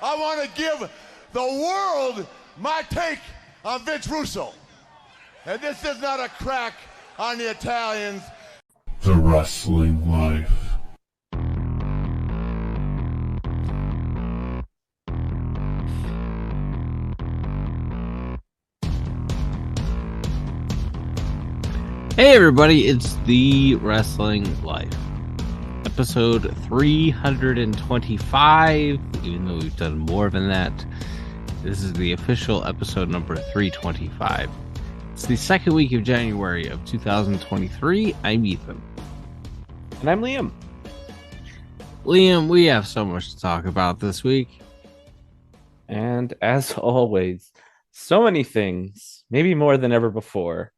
I want to give the world my take on Vince Russo. And this is not a crack on the Italians. The Wrestling Life. Hey everybody, it's The Wrestling Life. Episode 325, even though we've done more than that. This is the official episode number 325. It's the second week of January of 2023. I'm Ethan. And I'm Liam. Liam, we have so much to talk about this week. And as always, so many things, maybe more than ever before,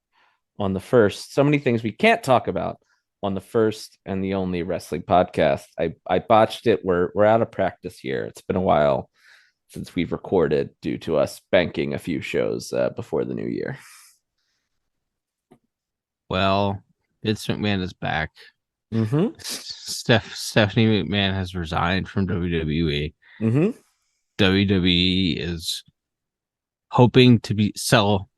on the first. So many things we can't talk about on the first and the only wrestling podcast. I botched it. We're out of practice here. It's been a while since we've recorded due to us banking a few shows before the new year. Well, Vince McMahon is back. Mm-hmm. Stephanie McMahon has resigned from WWE. Mm-hmm. WWE is hoping to sell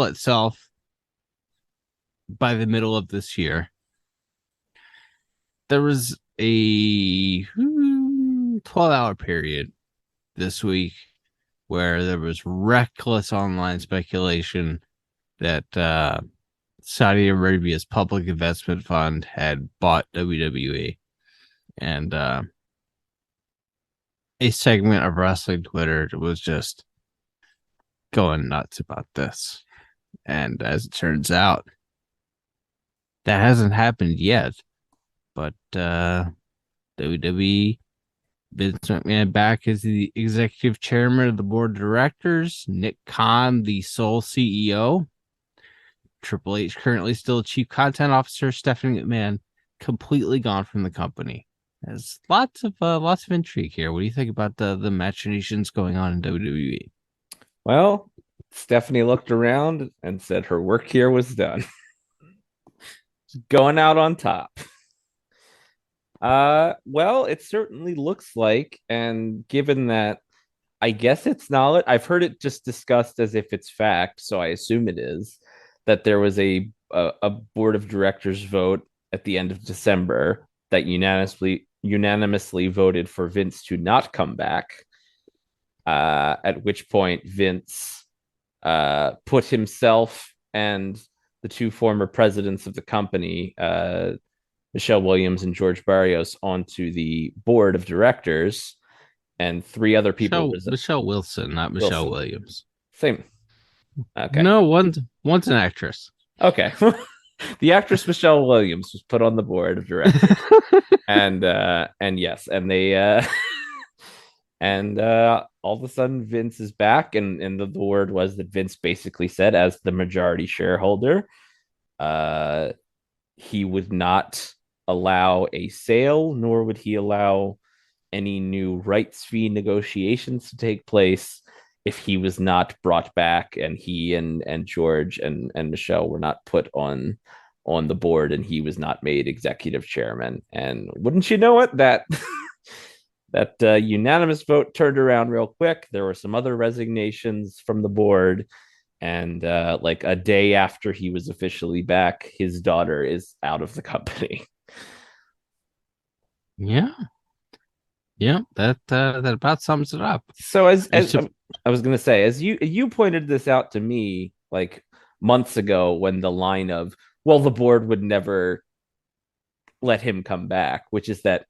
itself by the middle of this year. There was a 12-hour period this week where there was reckless online speculation that Saudi Arabia's public investment fund had bought WWE, and a segment of wrestling Twitter was just going nuts about this. And as it turns out, that hasn't happened yet. But WWE, Vince McMahon back as the executive chairman of the board of directors, Nick Khan, the sole CEO, Triple H currently still chief content officer, Stephanie McMahon completely gone from the company. There's lots of intrigue here. What do you think about the machinations going on in WWE? Well, Stephanie looked around and said her work here was done. Going out on top. Well, it certainly looks like, and given that I guess it's knowledge, I've heard it just discussed as if it's fact, so I assume it is, that there was a board of directors vote at the end of December that unanimously voted for Vince to not come back. At which point Vince put himself and the two former presidents of the company, Michelle Williams and George Barrios, onto the board of directors, and three other people. Michelle Wilson, not Michelle Williams. Same. Okay. No, one's an actress. Okay. The actress Michelle Williams was put on the board of directors, and yes, and they and all of a sudden Vince is back, and the word was that Vince basically said, as the majority shareholder, he would not allow a sale, nor would he allow any new rights fee negotiations to take place if he was not brought back, and he and George and Michelle were not put on the board, and he was not made executive chairman. And wouldn't you know it, that that unanimous vote turned around real quick. There were some other resignations from the board, and like a day after he was officially back, his daughter is out of the company. Yeah, that about sums it up. So as I was going to say, as you pointed this out to me like months ago, when the line of, well, the board would never let him come back, which is that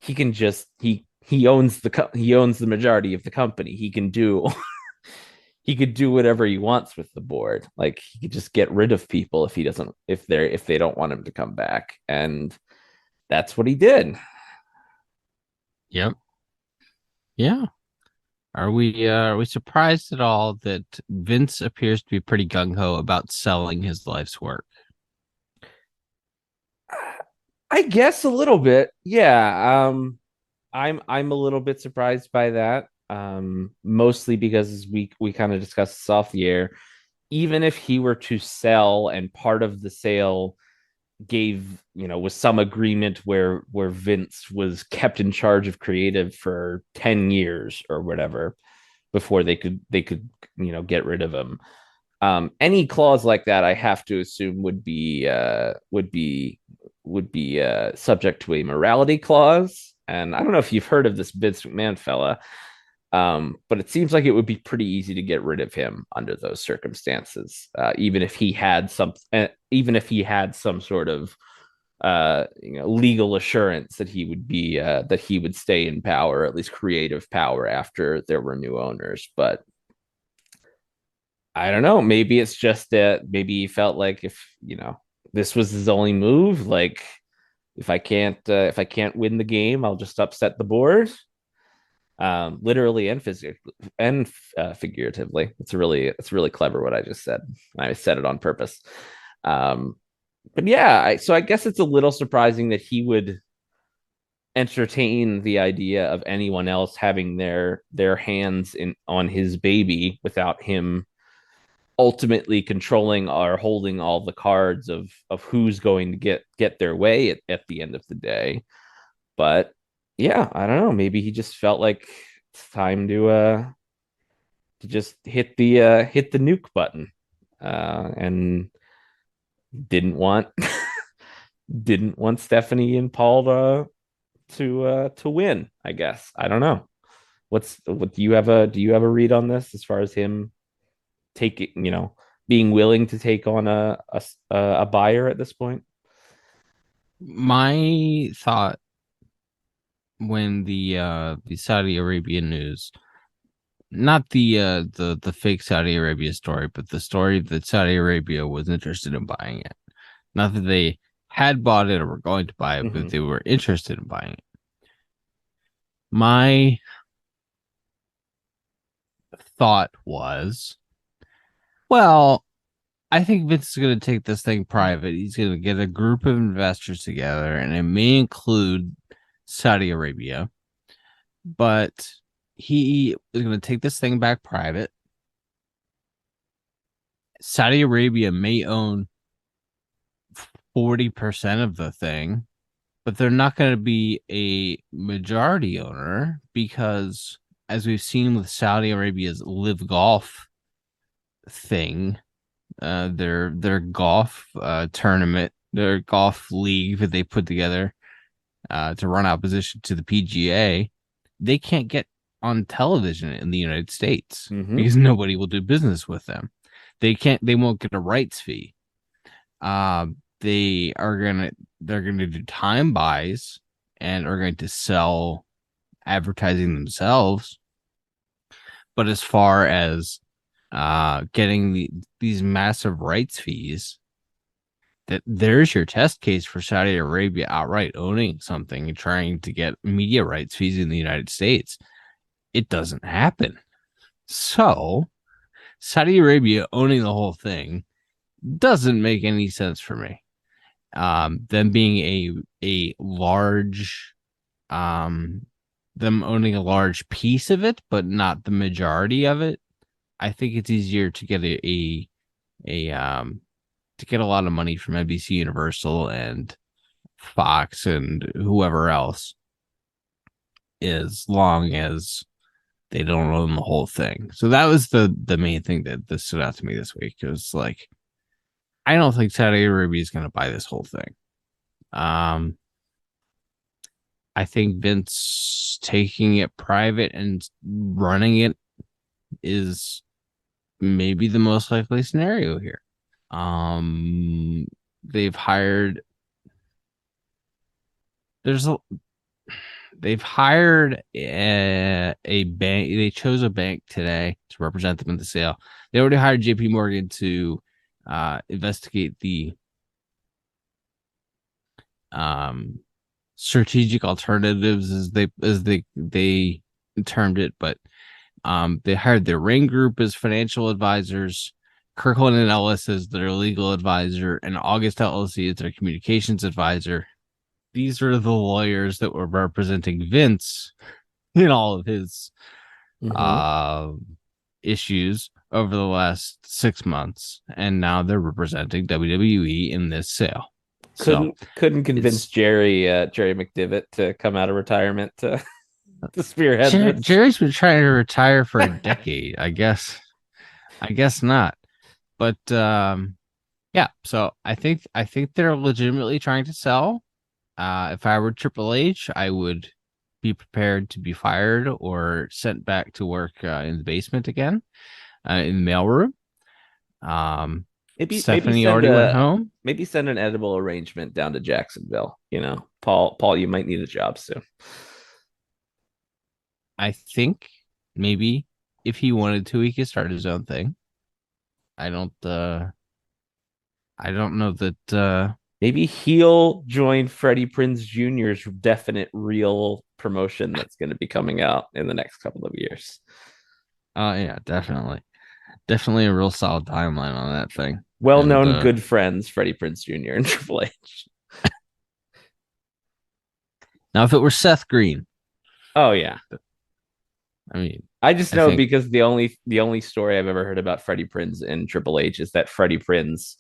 he can just he owns the majority of the company. He can do he could do whatever he wants with the board. Like, he could just get rid of people if they don't want him to come back, and that's what he did. Yep. Yeah. Are we surprised at all that Vince appears to be pretty gung-ho about selling his life's work? I guess a little bit. Yeah. I'm a little bit surprised by that. Mostly because, as we kind of discussed this off the air, even if he were to sell and part of the sale was some agreement where Vince was kept in charge of creative for 10 years or whatever before they could get rid of him. Any clause like that, I have to assume would be subject to a morality clause. And I don't know if you've heard of this Vince McMahon fella, but it seems like it would be pretty easy to get rid of him under those circumstances, even if he had some sort of legal assurance that he would stay in power, at least creative power, after there were new owners. But I don't know. Maybe it's just that maybe he felt like if this was his only move, like if I can't win the game, I'll just upset the board, literally and physically and figuratively. It's really clever what I just said. I said it on purpose. But yeah, so I guess it's a little surprising that he would entertain the idea of anyone else having their hands on his baby without him ultimately controlling or holding all the cards of who's going to get their way at the end of the day. But yeah, I don't know. Maybe he just felt like it's time to just hit the nuke button, and didn't want didn't want Stephanie and Paul to win. I guess I don't know. What do you have a read on this as far as him taking being willing to take on a buyer at this point? My thought when the Saudi Arabian news, not the fake Saudi Arabia story, but the story that Saudi Arabia was interested in buying it. Not that they had bought it or were going to buy it, but they were interested in buying it. My thought was, well, I think Vince is going to take this thing private. He's going to get a group of investors together, and it may include Saudi Arabia, but he is going to take this thing back private. Saudi Arabia may own 40% of the thing, but they're not going to be a majority owner because, as we've seen with Saudi Arabia's Live Golf thing, their golf tournament, their golf league that they put together to run opposition to the PGA, they can't get on television in the United States because nobody will do business with them. They won't get a rights fee. They're gonna do time buys and are going to sell advertising themselves. But as far as getting these massive rights fees, that there's your test case for Saudi Arabia outright owning something and trying to get media rights fees in the United States. It doesn't happen. So Saudi Arabia owning the whole thing doesn't make any sense for me. Them being a large, them owning a large piece of it, but not the majority of it. I think it's easier to get to get a lot of money from NBC Universal and Fox and whoever else, as long as they don't own the whole thing. So that was the main thing that stood out to me this week. It was like, I don't think Saudi Arabia is going to buy this whole thing. I think Vince taking it private and running it is maybe the most likely scenario here. They've hired a bank. They chose a bank today to represent them in the sale. They already hired JP Morgan to investigate the strategic alternatives as they termed it, but they hired their Ring Group as financial advisors, Kirkland and Ellis as their legal advisor, and August LLC as their communications advisor. These are the lawyers that were representing Vince in all of his issues over the last 6 months, and now they're representing WWE in this sale. So Couldn't convince it's Jerry McDivitt to come out of retirement to spearhead this. Jerry's been trying to retire for a decade. I guess not. But yeah, so I think they're legitimately trying to sell. If I were Triple H, I would be prepared to be fired or sent back to work in the basement again, in the mailroom. Maybe Stephanie send already went home. an edible arrangement down to Jacksonville. Paul, you might need a job soon. I think maybe if he wanted to, he could start his own thing. I don't know that Maybe he'll join Freddie Prinze Jr.'s definite real promotion that's going to be coming out in the next couple of years. yeah, definitely. Definitely a real solid timeline on that thing. Well-known good friends, Freddie Prinze Jr. and Triple H. Now, if it were Seth Green, oh yeah, I mean, I just know because the only story I've ever heard about Freddie Prinze and Triple H is that Freddie Prinze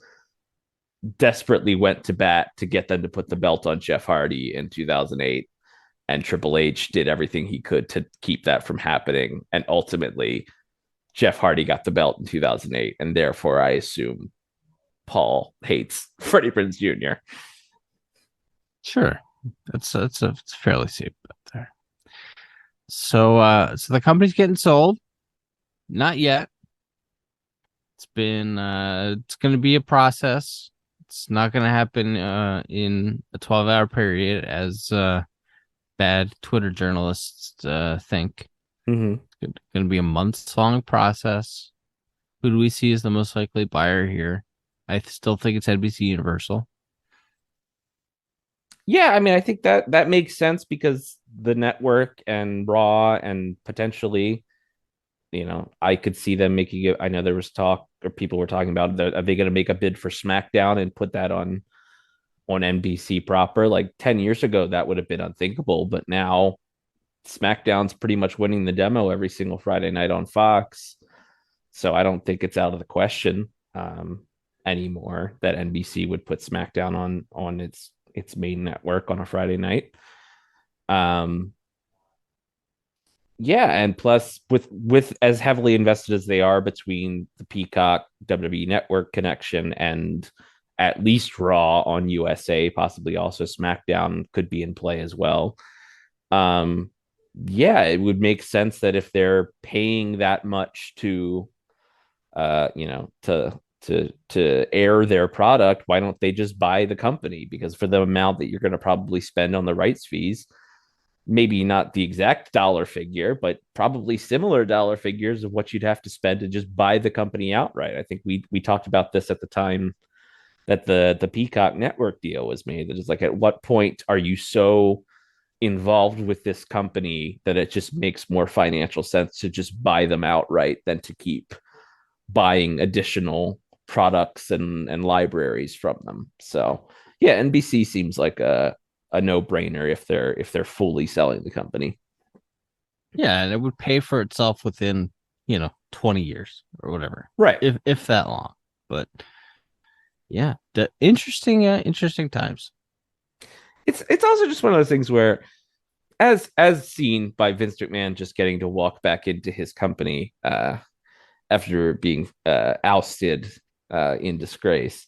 desperately went to bat to get them to put the belt on Jeff Hardy in 2008, and Triple H did everything he could to keep that from happening, and ultimately Jeff Hardy got the belt in 2008, and therefore I assume Paul hates Freddie Prinze Jr. Sure, it's fairly safe bet there. So the company's getting sold. Not yet. It's been it's going to be a process. It's not going to happen in a 12-hour period, as bad Twitter journalists think. Mm-hmm. It's going to be a months-long process. Who do we see as the most likely buyer here? I still think it's NBC Universal. Yeah, I mean, I think that makes sense because the network and Raw and potentially, I could see them making it. I know there was talk or people were talking about, are they going to make a bid for SmackDown and put that on NBC proper? Like 10 years ago, that would have been unthinkable, but now SmackDown's pretty much winning the demo every single Friday night on Fox. So I don't think it's out of the question anymore that NBC would put SmackDown on its main network on a Friday night. Yeah, and plus with as heavily invested as they are between the Peacock WWE network connection and at least Raw on USA, possibly also SmackDown could be in play as well. Yeah, it would make sense that if they're paying that much to to air their product, why don't they just buy the company? Because for the amount that you're going to probably spend on the rights fees, maybe not the exact dollar figure, but probably similar dollar figures of what you'd have to spend to just buy the company outright. I think we talked about this at the time that the Peacock network deal was made. That is like, at what point are you so involved with this company that it just makes more financial sense to just buy them outright than to keep buying additional products and libraries from them? So yeah, NBC seems like a no-brainer if they're fully selling the company. Yeah, and it would pay for itself within 20 years or whatever, right? If that long. But yeah, the interesting times. It's also just one of those things where, as seen by Vince McMahon just getting to walk back into his company after being ousted in disgrace,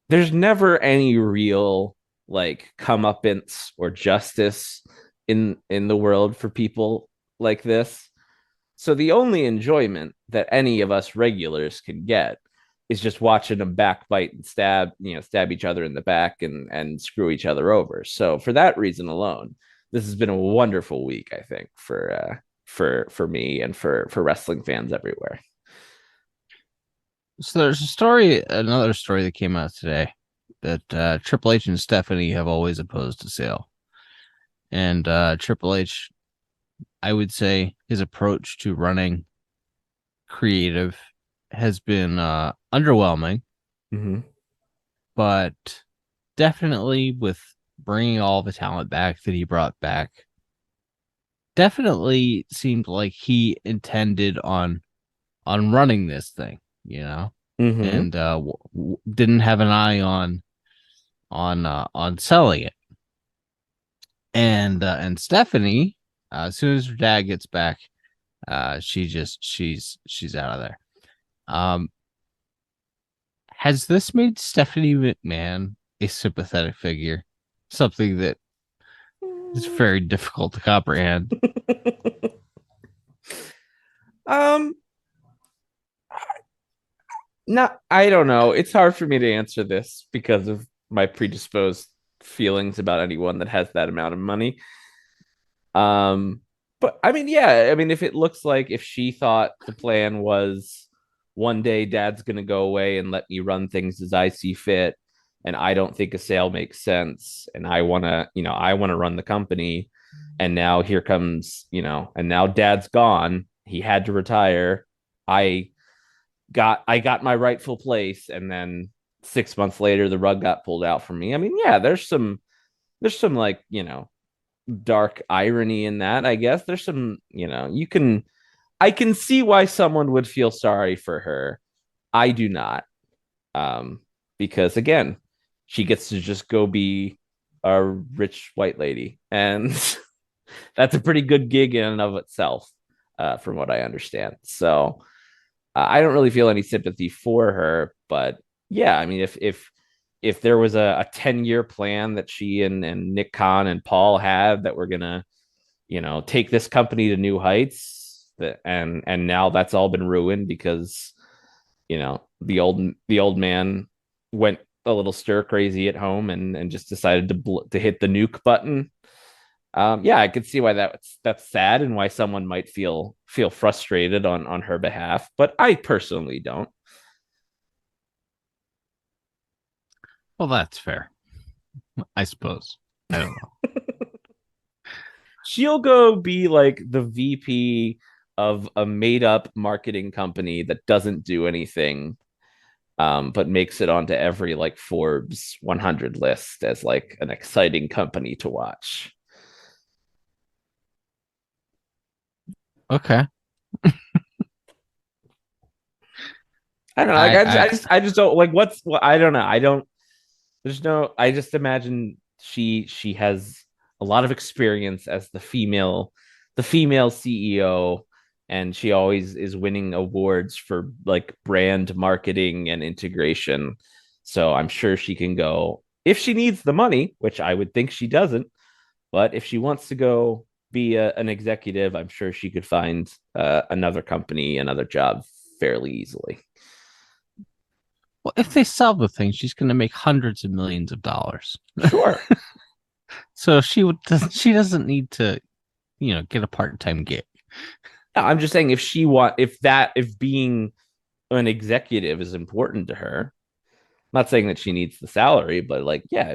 there's never any real like comeuppance or justice in the world for people like this. So the only enjoyment that any of us regulars can get is just watching them backbite and stab each other in the back and screw each other over. So for that reason alone, this has been a wonderful week, I think, for me and for wrestling fans everywhere. So there's another story that came out today that Triple H and Stephanie have always opposed to sale. And Triple H, I would say his approach to running creative has been underwhelming, but definitely with bringing all the talent back that he brought back, definitely seemed like he intended on running this thing, and didn't have an eye on on selling it. And Stephanie, as soon as her dad gets back, she's out of there. Has this made Stephanie McMahon a sympathetic figure? Something that is very difficult to comprehend. No, I don't know. It's hard for me to answer this because of my predisposed feelings about anyone that has that amount of money. But I mean, yeah, I mean, if it looks like if she thought the plan was one day dad's gonna go away and let me run things as I see fit, and I don't think a sale makes sense, and I wanna run the company, and now here comes, and now dad's gone. He had to retire. I I got my rightful place, and then 6 months later the rug got pulled out from me. I mean, yeah, there's some like, dark irony in that, I guess. There's some, I can see why someone would feel sorry for her. I do not. Because again, she gets to just go be a rich white lady, and that's a pretty good gig in and of itself, from what I understand. So I don't really feel any sympathy for her, but yeah, I mean, if there was a 10-year plan that she and Nick Khan and Paul had that were gonna, take this company to new heights, and now that's all been ruined because, the old man went a little stir crazy at home and just decided to hit the nuke button. Yeah, I could see why that's sad and why someone might feel frustrated on her behalf, but I personally don't. Well, that's fair, I suppose. I don't know. She'll go be like the VP of a made up marketing company that doesn't do anything, but makes it onto every like Forbes 100 list as like an exciting company to watch. Okay. I don't know. Like I just don't like I don't know. I don't. There's no. I just imagine she has a lot of experience as the female CEO, and she always is winning awards for like brand marketing and integration. So I'm sure she can go if she needs the money, which I would think she doesn't. But if she wants to go be an executive, I'm sure she could find another company, another job fairly easily. Well, if they sell the thing, she's going to make hundreds of millions of dollars. Sure. So she doesn't need to, get a part-time gig. I'm just saying if being an executive is important to her, I'm not saying that she needs the salary, but like, yeah,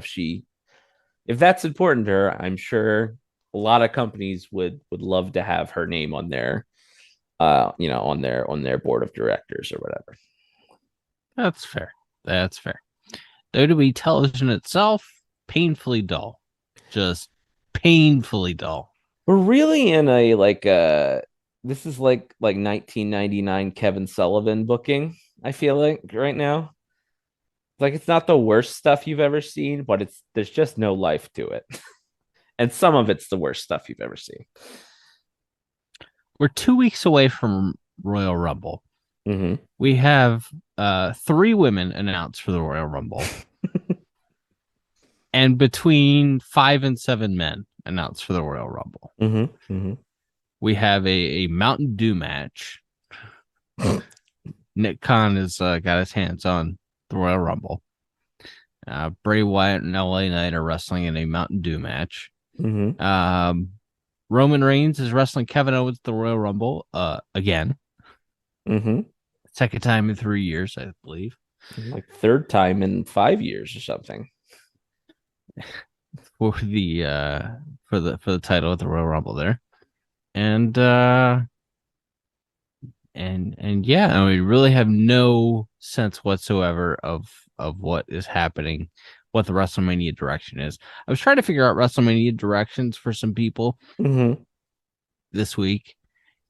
if that's important to her, I'm sure a lot of companies would love to have her name on their on their board of directors or whatever. That's fair. That's fair. WWE television itself, painfully dull. Just painfully dull. We're really in a this is like 1999 Kevin Sullivan booking, I feel like right now. Like it's not the worst stuff you've ever seen, but there's just no life to it. And some of it's the worst stuff you've ever seen. We're 2 weeks away from Royal Rumble. Mm-hmm. We have 3 women announced for the Royal Rumble. And between 5 and 7 men announced for the Royal Rumble. Mm-hmm. Mm-hmm. We have a Mountain Dew match. Nick Khan has got his hands on the Royal Rumble. Bray Wyatt and LA Knight are wrestling in a Mountain Dew match. Mm-hmm. Roman Reigns is wrestling Kevin Owens at the Royal Rumble again. Mm-hmm. Second time in 3 years, I believe. Like third time in 5 years or something. For the title of the Royal Rumble there. And yeah, we really have no sense whatsoever of what is happening, what the WrestleMania direction is. I was trying to figure out WrestleMania directions for some people this week,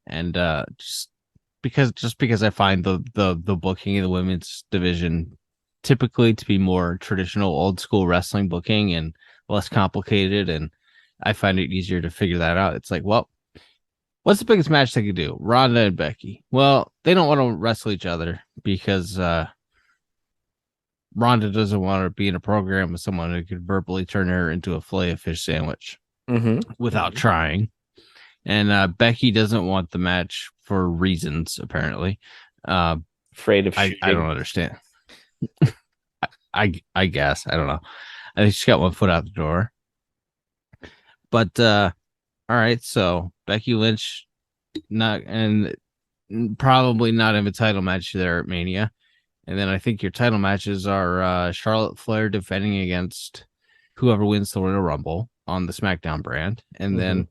and just because I find the booking of the women's division typically to be more traditional old school wrestling booking and less complicated, and I find it easier to figure that out. It's like, well, what's the biggest match they could do? Ronda and Becky. Well, they don't want to wrestle each other because Ronda doesn't want to be in a program with someone who could verbally turn her into a fillet of fish sandwich without trying. And Becky doesn't want the match for reasons, apparently. Afraid of I don't understand. I guess. I don't know. I think she's got one foot out the door. But all right, so Becky Lynch probably not in a title match there at Mania. And then I think your title matches are Charlotte Flair defending against whoever wins the Royal Rumble on the SmackDown brand. And then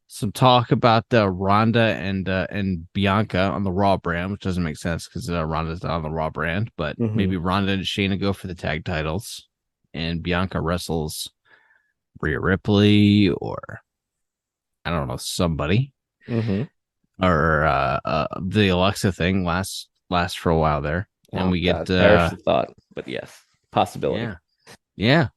some talk about Ronda and Bianca on the Raw brand, which doesn't make sense because Ronda's not on the Raw brand. But maybe Ronda and Shayna go for the tag titles, and Bianca wrestles Rhea Ripley or I don't know, somebody. Or the Alexa thing lasts for a while there. And we get thought, but yes, possibility. Yeah.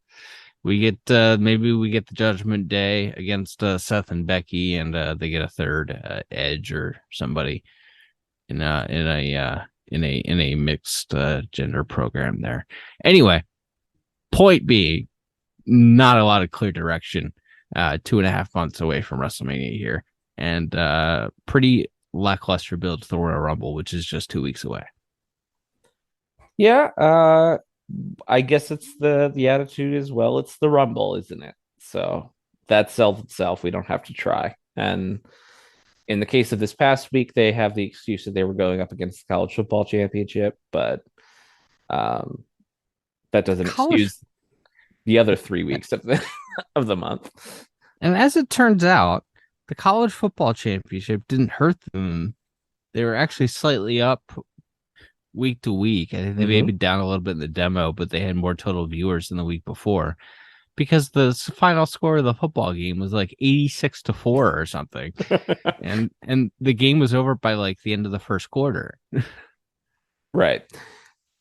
We get maybe we get the Judgment Day against Seth and Becky, and they get a third Edge or somebody in a mixed gender program there. Anyway, point being, not a lot of clear direction. 2.5 months away from WrestleMania here, and pretty lackluster build to the Royal Rumble, which is just 2 weeks away. Yeah, I guess it's the attitude as well. It's the Rumble, isn't it? So that sells itself. We don't have to try. And in the case of this past week, they have the excuse that they were going up against the college football championship, but that doesn't excuse the other 3 weeks of the month. And as it turns out, the college football championship didn't hurt them. They were actually slightly up week to week. I think they may be down a little bit in the demo, but they had more total viewers than the week before because the final score of the football game was like 86-4 or something. and the game was over by like the end of the first quarter. Right.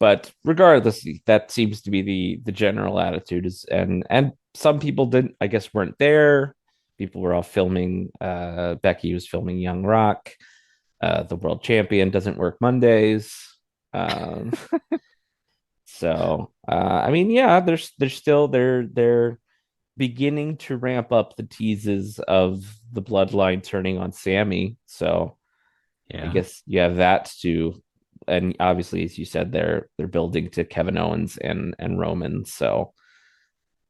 But regardless, that seems to be the general attitude is, and some people weren't there. People were all filming. Becky was filming Young Rock. The world champion doesn't work Mondays. So I mean, yeah, they're beginning to ramp up the teases of the bloodline turning on Sammy. So yeah. I guess you have that too. And obviously, as you said, they're building to Kevin Owens and Roman. So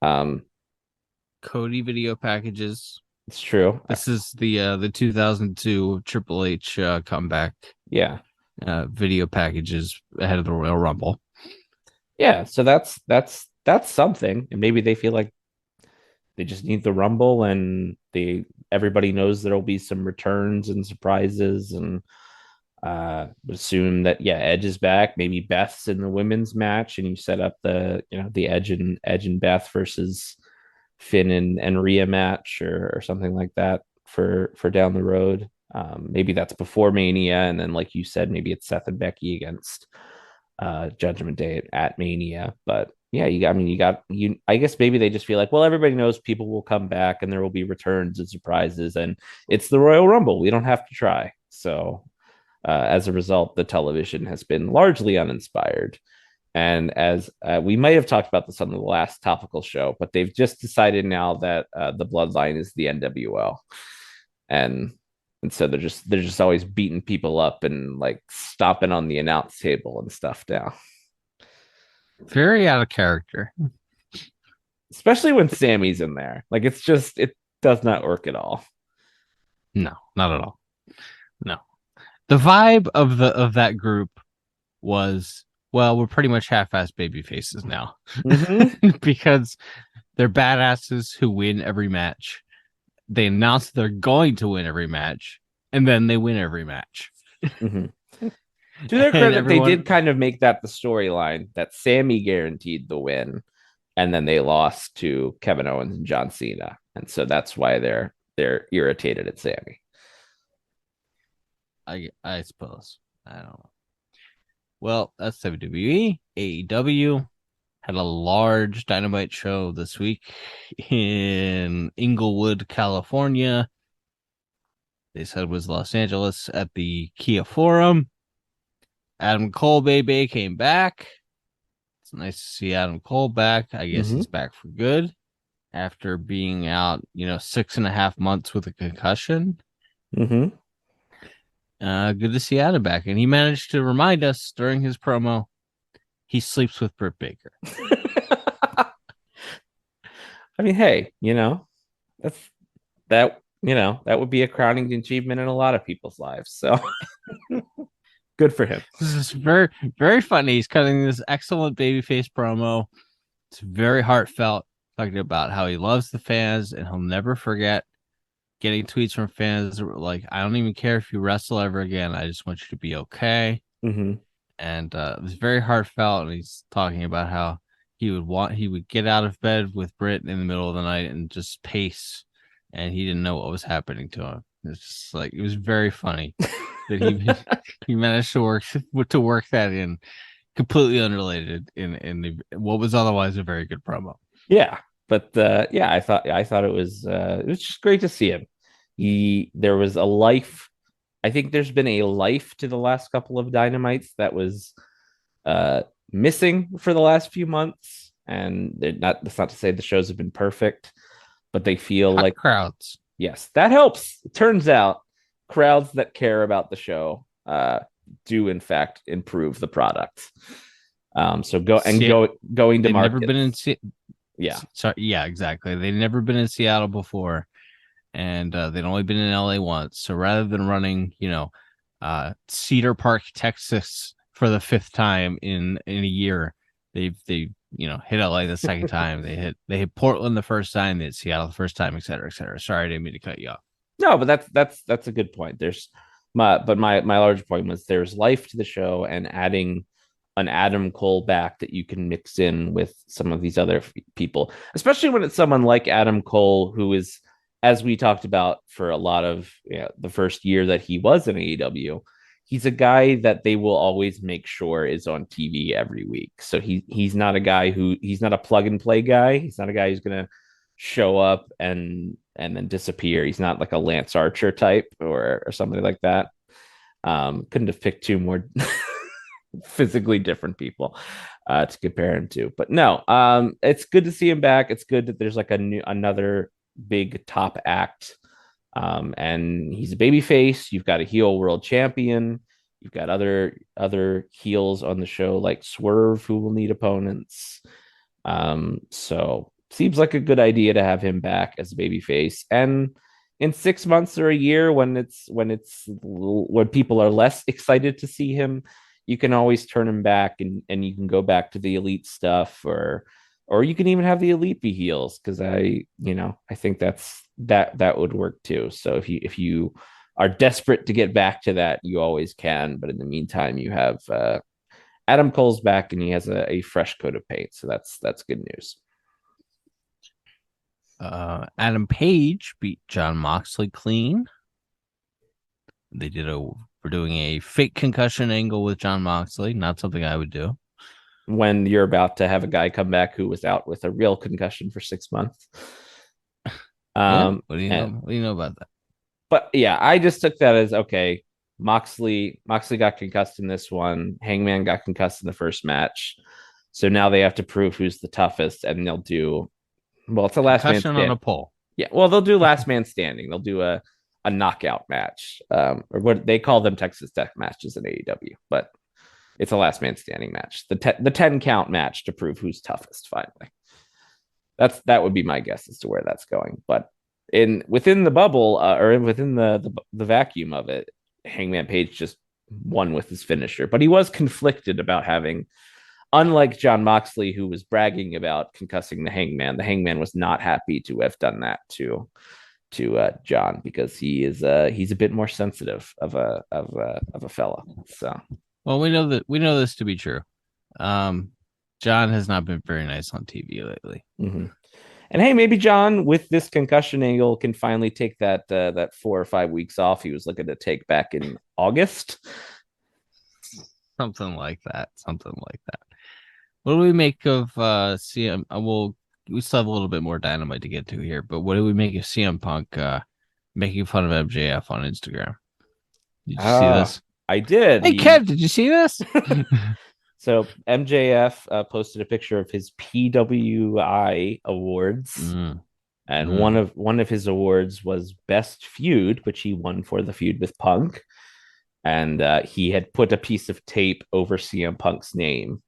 Cody video packages. It's true. This is the 2002 Triple H comeback. Yeah. Video packages ahead of the Royal Rumble. Yeah, so that's something, and maybe they feel like they just need the Rumble, and everybody knows there'll be some returns and surprises, and assume that Edge is back. Maybe Beth's in the women's match, and you set up the Edge and Beth versus Finn and Rhea match or something like that for down the road. Maybe that's before Mania, and then like you said, maybe it's Seth and Becky against Judgment Day at Mania. But yeah, I guess maybe they just feel like, well, everybody knows people will come back and there will be returns and surprises, and it's the Royal Rumble. We don't have to try. So as a result, the television has been largely uninspired. And as we might have talked about this on the last topical show, but they've just decided now that the Bloodline is the NWL, and so they're just always beating people up and like stopping on the announce table and stuff now. Very out of character, especially when Sammy's in there. Like it does not work at all. No, not at all. No, the vibe of that group was, well, we're pretty much half-ass baby faces now because they're badasses who win every match. They announce they're going to win every match, and then they win every match. To their credit, they did kind of make that the storyline that Sammy guaranteed the win, and then they lost to Kevin Owens and John Cena, and so that's why they're irritated at Sammy. I suppose. I don't know. Well, that's WWE. AEW had a large Dynamite show this week in Inglewood, California. They said it was Los Angeles at the Kia Forum. Adam Cole, baby, came back. It's nice to see Adam Cole back. I guess he's back for good after being out, 6.5 months with a concussion. Mm-hmm. Good to see Adam back. And he managed to remind us during his promo he sleeps with Britt Baker. I mean, hey, that's that would be a crowning achievement in a lot of people's lives. So good for him. This is very, very funny. He's cutting this excellent babyface promo. It's very heartfelt, talking about how he loves the fans and he'll never forget getting tweets from fans that were like, I don't even care if you wrestle ever again. I just want you to be okay. Mm-hmm. And it was very heartfelt. And he's talking about how he would get out of bed with Britt in the middle of the night and just pace. And he didn't know what was happening to him. It's just like, it was very funny that he managed to work that in, completely unrelated in what was otherwise a very good promo. Yeah, but I thought it was just great to see him. There was a life. I think there's been a life to the last couple of Dynamites that was missing for the last few months, and that's not to say the shows have been perfect, but they feel like crowds. Yes, that helps. It turns out crowds that care about the show do in fact improve the product. So going to market. Never been in. Yeah. Sorry. Yeah, exactly. They've never been in Seattle before, and they'd only been in LA once. So rather than running, Cedar Park, Texas for the 5th time in a year, they hit LA the second time. They hit Portland the first time. They hit Seattle the first time, et cetera, et cetera. Sorry, I didn't mean to cut you off. No, but that's a good point. My larger point was there's life to the show, and adding an Adam Cole back that you can mix in with some of these other people, especially when it's someone like Adam Cole, who is, as we talked about for a lot of the first year that he was in AEW, he's a guy that they will always make sure is on TV every week. So he's not a guy he's not a plug and play guy. He's not a guy who's going to show up and then disappear. He's not like a Lance Archer type or something like that. Couldn't have picked two more physically different people to compare him to, but no, it's good to see him back. It's good that there's like another big top act, and he's a babyface. You've got a heel world champion. You've got other heels on the show like Swerve, who will need opponents. So seems like a good idea to have him back as a babyface. And in 6 months or a year, when people are less excited to see him, you can always turn him back and you can go back to the elite stuff, or you can even have the elite be heels, because I think that would work too. So if you are desperate to get back to that, you always can. But in the meantime, you have Adam Cole's back and he has a fresh coat of paint. So that's good news. Adam Page beat Jon Moxley clean. We're doing a fake concussion angle with Jon Moxley. Not something I would do. When you're about to have a guy come back who was out with a real concussion for 6 months. What do you know about that? But yeah, I just took that as okay. Moxley got concussed in this one. Hangman got concussed in the first match. So now they have to prove who's the toughest, and they'll do it's a last man standing on a pole. Yeah, well, they'll do last man standing. They'll do a knockout match, or what they call them Texas Tech matches in AEW, but it's a last man standing match. The 10 count match to prove who's toughest. Finally, that would be my guess as to where that's going. But within the bubble or within the vacuum of it, Hangman Page just won with his finisher, but he was conflicted about having. Unlike Jon Moxley, who was bragging about concussing the Hangman was not happy to have done that to John, because he's a bit more sensitive of a fella. So, well, we know this to be true. John has not been very nice on TV lately. Mm-hmm. And hey, maybe John, with this concussion angle, can finally take that 4 or 5 weeks off he was looking to take back in August. Something like that. Something like that. What do we make of CM? We still have a little bit more Dynamite to get to here, but what do we make of CM Punk making fun of MJF on Instagram? Did you see this? I did. Hey, Kev, did you see this? So MJF posted a picture of his PWI awards, and one of his awards was Best Feud, which he won for the feud with Punk, and he had put a piece of tape over CM Punk's name.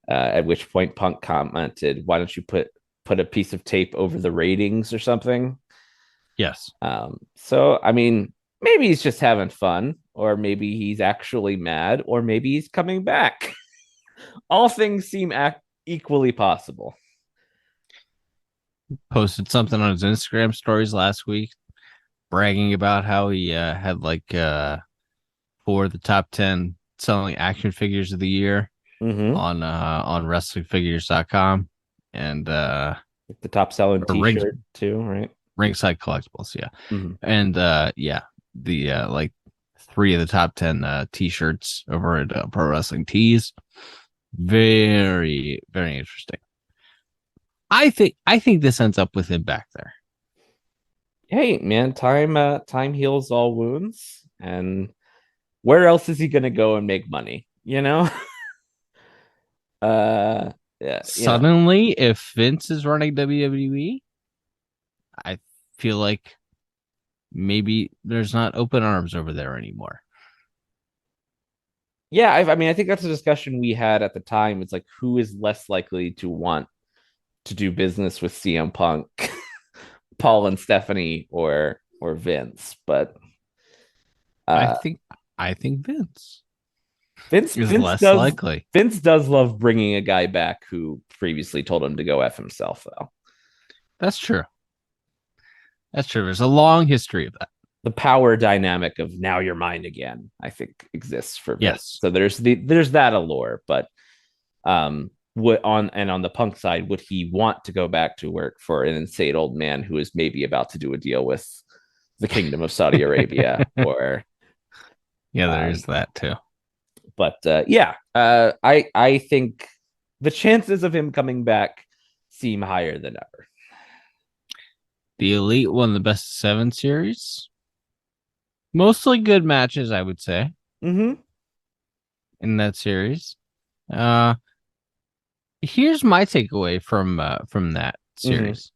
At which point Punk commented, "Why don't you put a piece of tape over the ratings or something?" Yes. So I mean, maybe he's just having fun, or maybe he's actually mad, or maybe he's coming back. All things seem equally possible. Posted something on his Instagram stories last week, bragging about how he had like 4 of the top 10 selling action figures of the year on wrestlingfigures.com, and the top selling t-shirt too, right? Ringside Collectibles, yeah. And the like 3 of the top 10 t-shirts over at Pro Wrestling Tees. Very, very interesting. I think this ends up with him back there. Hey man, time heals all wounds, and where else is he gonna go and make money? Yeah. Suddenly, if Vince is running WWE, I feel like maybe there's not open arms over there anymore. Yeah, I mean, I think that's a discussion we had at the time. It's like, who is less likely to want to do business with CM Punk, Paul and Stephanie, or Vince? But I think Vince. Vince less does likely. Vince does love bringing a guy back who previously told him to go F himself, though. That's true. There's a long history of that. The power dynamic of now you're mine again, I think, exists for Vince. Yes. So there's that allure, but on the Punk side, would he want to go back to work for an insane old man who is maybe about to do a deal with the Kingdom of Saudi Arabia? Or there's that too. But I think the chances of him coming back seem higher than ever. The Elite won the Best of 7 series. Mostly good matches, I would say. In that series. Here's my takeaway from that series.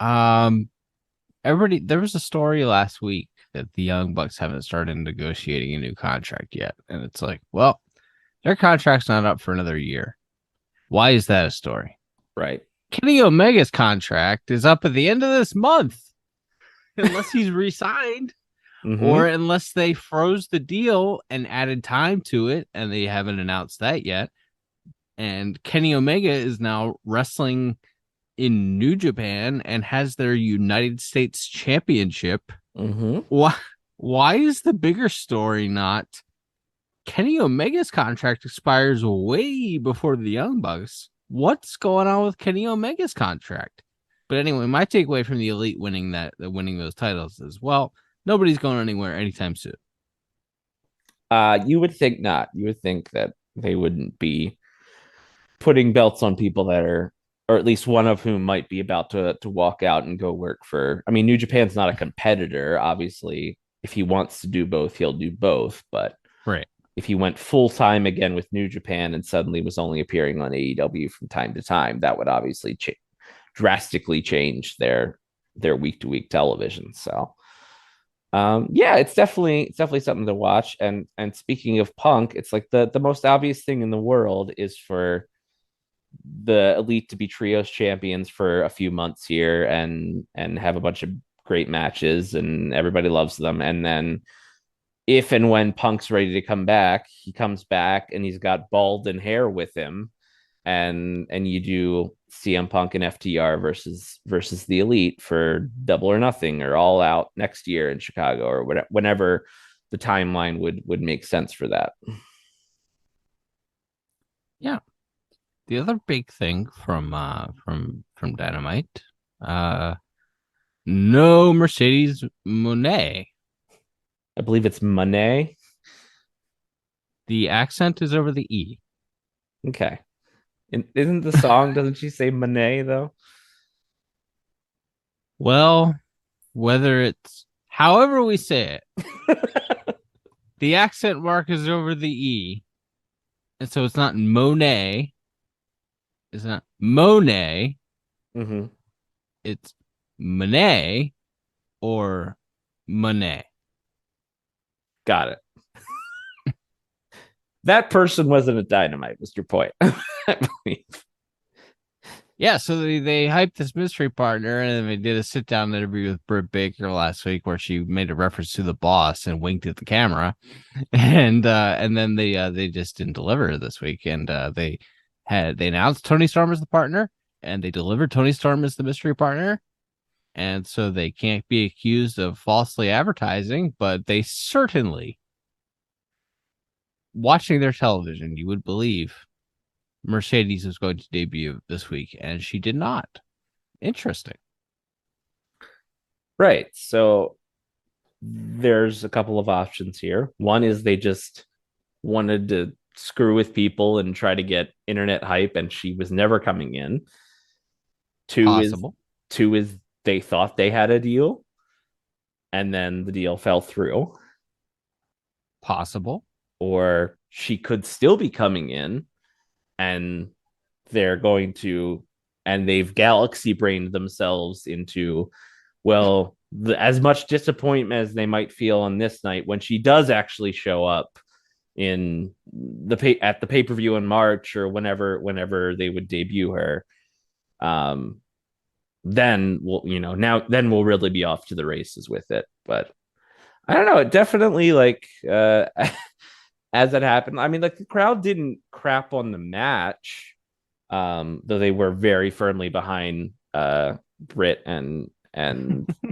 Everybody, there was a story last week that the Young Bucks haven't started negotiating a new contract yet, and it's like, well, their contract's not up for another year. Why is that a story? Right. Kenny Omega's contract is up at the end of this month, unless he's re-signed. Or unless they froze the deal and added time to it, and they haven't announced that yet. And Kenny Omega is now wrestling in New Japan and has their United States Championship. Why is the bigger story not Kenny Omega's contract expires way before the Young Bucks? What's going on with Kenny Omega's contract? But anyway, my takeaway from the Elite winning those titles is, well, nobody's going anywhere anytime soon. You would think not. You would think that they wouldn't be putting belts on people that are, or at least one of whom might be about to walk out and go work for. I mean, New Japan's not a competitor. Obviously, if he wants to do both, he'll do both. But right, if he went full time again with New Japan and suddenly was only appearing on AEW from time to time, that would obviously drastically change their week to week television. So. It's definitely something to watch. And speaking of Punk, it's like the most obvious thing in the world is for the Elite to be trios champions for a few months here and have a bunch of great matches, and everybody loves them. And then if and when Punk's ready to come back, he comes back and he's got bald and hair with him, and you do CM Punk and FTR versus the Elite for Double or Nothing or All Out next year in Chicago, or whenever the timeline would make sense for that. Yeah. The other big thing from Dynamite, no Mercedes Moné. I believe it's Monet. The accent is over the E. Okay. Isn't the song, doesn't she say Monet though? Well, whether it's however we say it, the accent mark is over the E. And so it's not Monet. It's not Monet. Mm-hmm. It's Monet or Monet. Got it. That person wasn't a Dynamite, was your point. I believe. Yeah, so they hyped this mystery partner, and then they did a sit down interview with Britt Baker last week where she made a reference to the boss and winked at the camera, and then they just didn't deliver this week, and they announced Tony Storm as the partner, and they delivered Tony Storm as the mystery partner, and so they can't be accused of falsely advertising, but they certainly, watching their television, you would believe Mercedes was going to debut this week, and she did not. Interesting. Right. So there's a couple of options here. One is they just wanted to screw with people and try to get internet hype, and she was never coming in. Two is they thought they had a deal, and then the deal fell through. Possible. Or she could still be coming in, and they've galaxy brained themselves into, well, as much disappointment as they might feel on this night when she does actually show up at the pay-per-view in March or whenever they would debut her, then we'll really be off to the races with it. But I don't know, it definitely as it happened, I mean, the crowd didn't crap on the match, though they were very firmly behind Britt and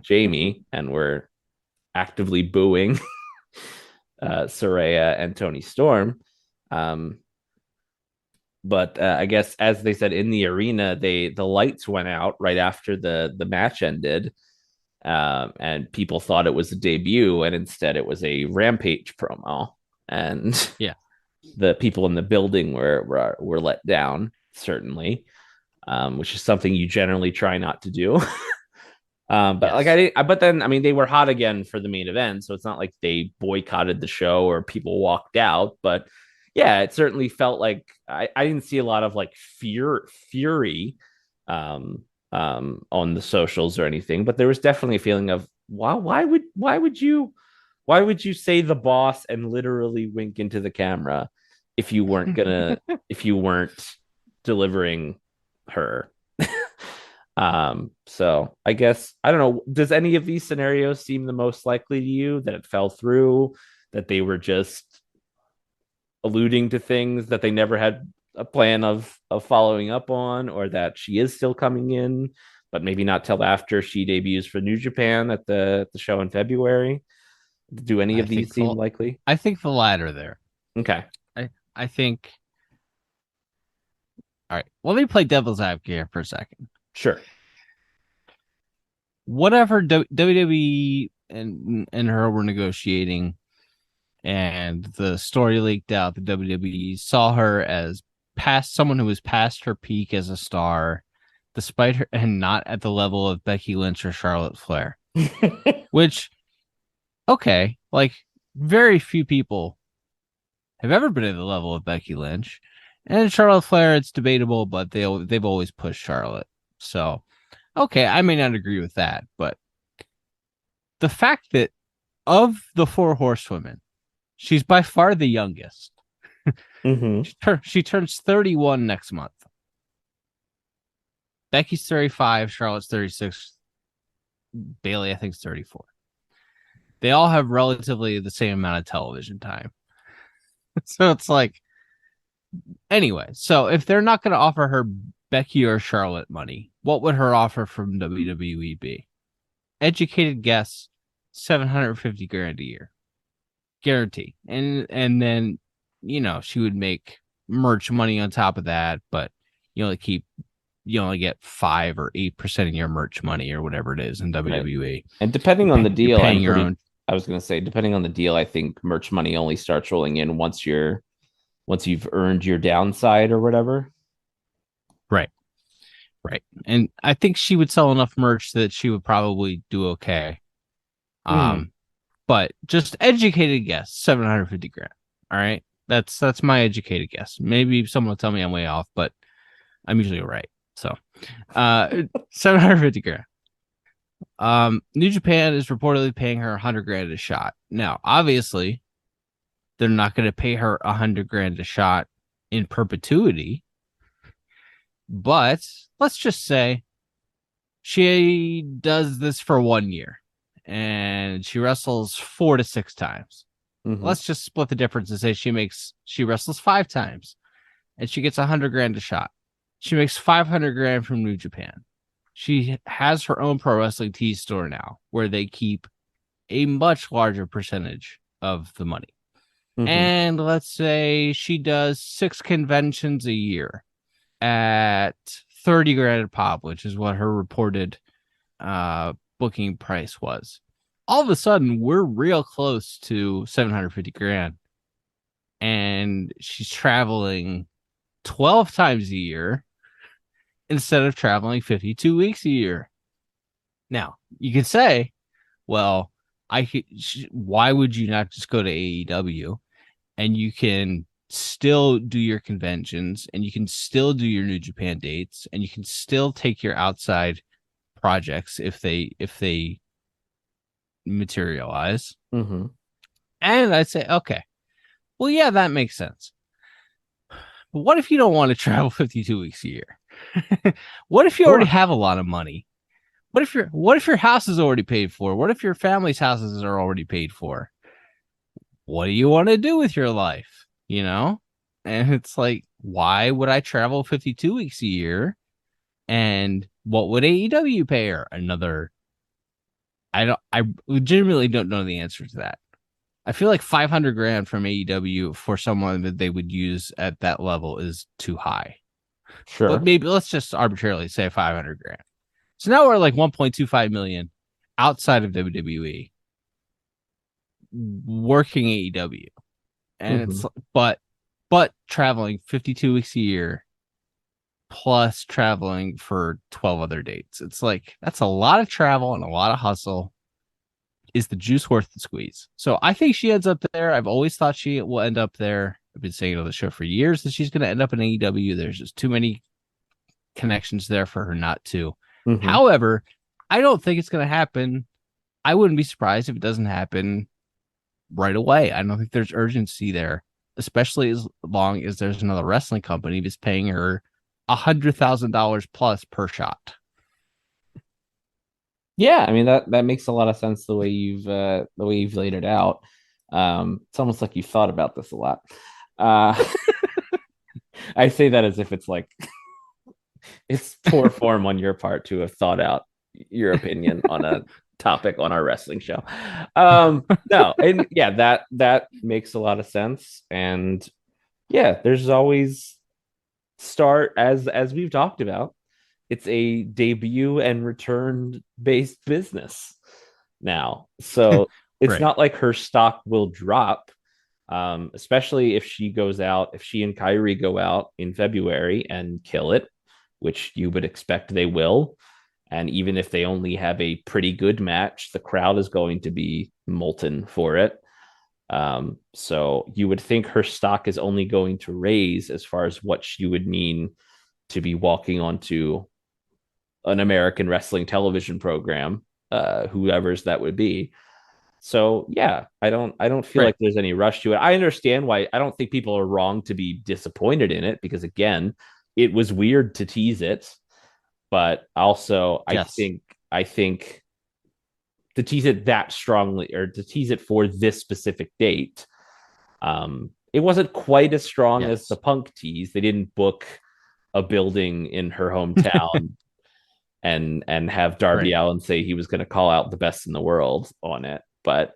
Jamie, and were actively booing Saraya and Tony Storm. But I guess, as they said in the arena, the lights went out right after the match ended, and people thought it was a debut, and instead it was a Rampage promo. And yeah, the people in the building were let down, certainly, which is something you generally try not to do. But yes. But then, I mean, they were hot again for the main event, so it's not like they boycotted the show or people walked out. But yeah, it certainly felt like I didn't see a lot of fury on the socials or anything, but there was definitely a feeling of, wow, why would you say the boss and literally wink into the camera if you weren't delivering her? So I guess, I don't know, does any of these scenarios seem the most likely to you, that it fell through, that they were just alluding to things that they never had a plan of following up on, or that she is still coming in, but maybe not till after she debuts for New Japan at the show in February? Do any of these seem likely? I think the latter there. Okay. I think. All right. Let me play devil's advocate here for a second. Sure. Whatever WWE and her were negotiating, and the story leaked out, the WWE saw her as someone who was past her peak as a star, despite her, and not at the level of Becky Lynch or Charlotte Flair. Which, okay, very few people have ever been at the level of Becky Lynch. And Charlotte Flair, it's debatable, but they've always pushed Charlotte. So, okay, I may not agree with that, but the fact that of the 4 horsewomen, she's by far the youngest. Mm-hmm. She turns 31 next month. Becky's 35, Charlotte's 36, Bayley, I think, is 34. They all have relatively the same amount of television time. So it's anyway, so if they're not going to offer her Becky or Charlotte money, what would her offer from WWE be? Educated guess, $750,000 a year. Guarantee. And then, she would make merch money on top of that, but you only get 5 or 8% of your merch money or whatever it is in WWE. Right. And depending on the deal, paying your own. I was going to say, depending on the deal, I think merch money only starts rolling in once you're once you've earned your downside or whatever. Right. Right. And I think she would sell enough merch that she would probably do okay. But just educated guess, 750 grand. All right. That's my educated guess. Maybe someone will tell me I'm way off, but I'm usually right. So 750 grand. New Japan is reportedly paying her 100 grand a shot. Now, obviously, they're not going to pay her 100 grand a shot in perpetuity. But let's just say she does this for 1 year and she wrestles 4 to 6 times. Let's just split the difference and say she wrestles 5 times and she gets 100 grand a shot. She makes 500 grand from New Japan. She has her own pro wrestling tees store now where they keep a much larger percentage of the money. And let's say she does 6 conventions a year at 30 grand a pop, which is what her reported booking price was. All of a sudden, we're real close to 750 grand. And she's traveling 12 times a year instead of traveling 52 weeks a year. Now, you could say, well, why would you not just go to AEW and you can still do your conventions and you can still do your New Japan dates and you can still take your outside projects if they materialize. And I'd say, okay, well, yeah, that makes sense. But what if you don't want to travel 52 weeks a year? What if you already have a lot of money? What if your house is already paid for? What if your family's houses are already paid for? What do you want to do with your life? You know? And it's like, why would I travel 52 weeks a year? And what would AEW pay her? I legitimately don't know the answer to that. I feel like 500 grand from AEW for someone that they would use at that level is too high. Sure. But maybe let's just arbitrarily say 500 grand. So now we're like 1.25 million outside of WWE working AEW. And it's but traveling 52 weeks a year plus traveling for 12 other dates. It's like that's a lot of travel and a lot of hustle. Is the juice worth the squeeze? So I think she ends up there. I've always thought she will end up there. I've been saying on the show for years that she's going to end up in AEW. There's just too many connections there for her not to. However, I don't think it's going to happen. I wouldn't be surprised if it doesn't happen right away. I don't think there's urgency there, especially as long as there's another wrestling company that's paying her $100,000 plus per shot. Yeah, I mean that makes a lot of sense the way you've laid it out. It's almost like you've thought about this a lot. I say that as if it's like it's poor form on your part to have thought out your opinion on a topic on our wrestling show. No, and yeah, that makes a lot of sense. And yeah, there's always start as we've talked about. It's a debut and return based business now. So it's Right. not like her stock will drop, especially if she and Kyrie go out in February and kill it, which you would expect they will. And even if they only have a pretty good match, the crowd is going to be molten for it. So you would think her stock is only going to raise as far as what she would mean to be walking onto an American wrestling television program, whoever's that would be. So yeah, I don't feel like there's any rush to it. I understand why. I don't think people are wrong to be disappointed in it because again, it was weird to tease it, but also Yes. I think to tease it that strongly or to tease it for this specific date, it wasn't quite as strong as the Punk tease. They didn't book a building in her hometown and have Darby Allin say he was going to call out the best in the world on it. But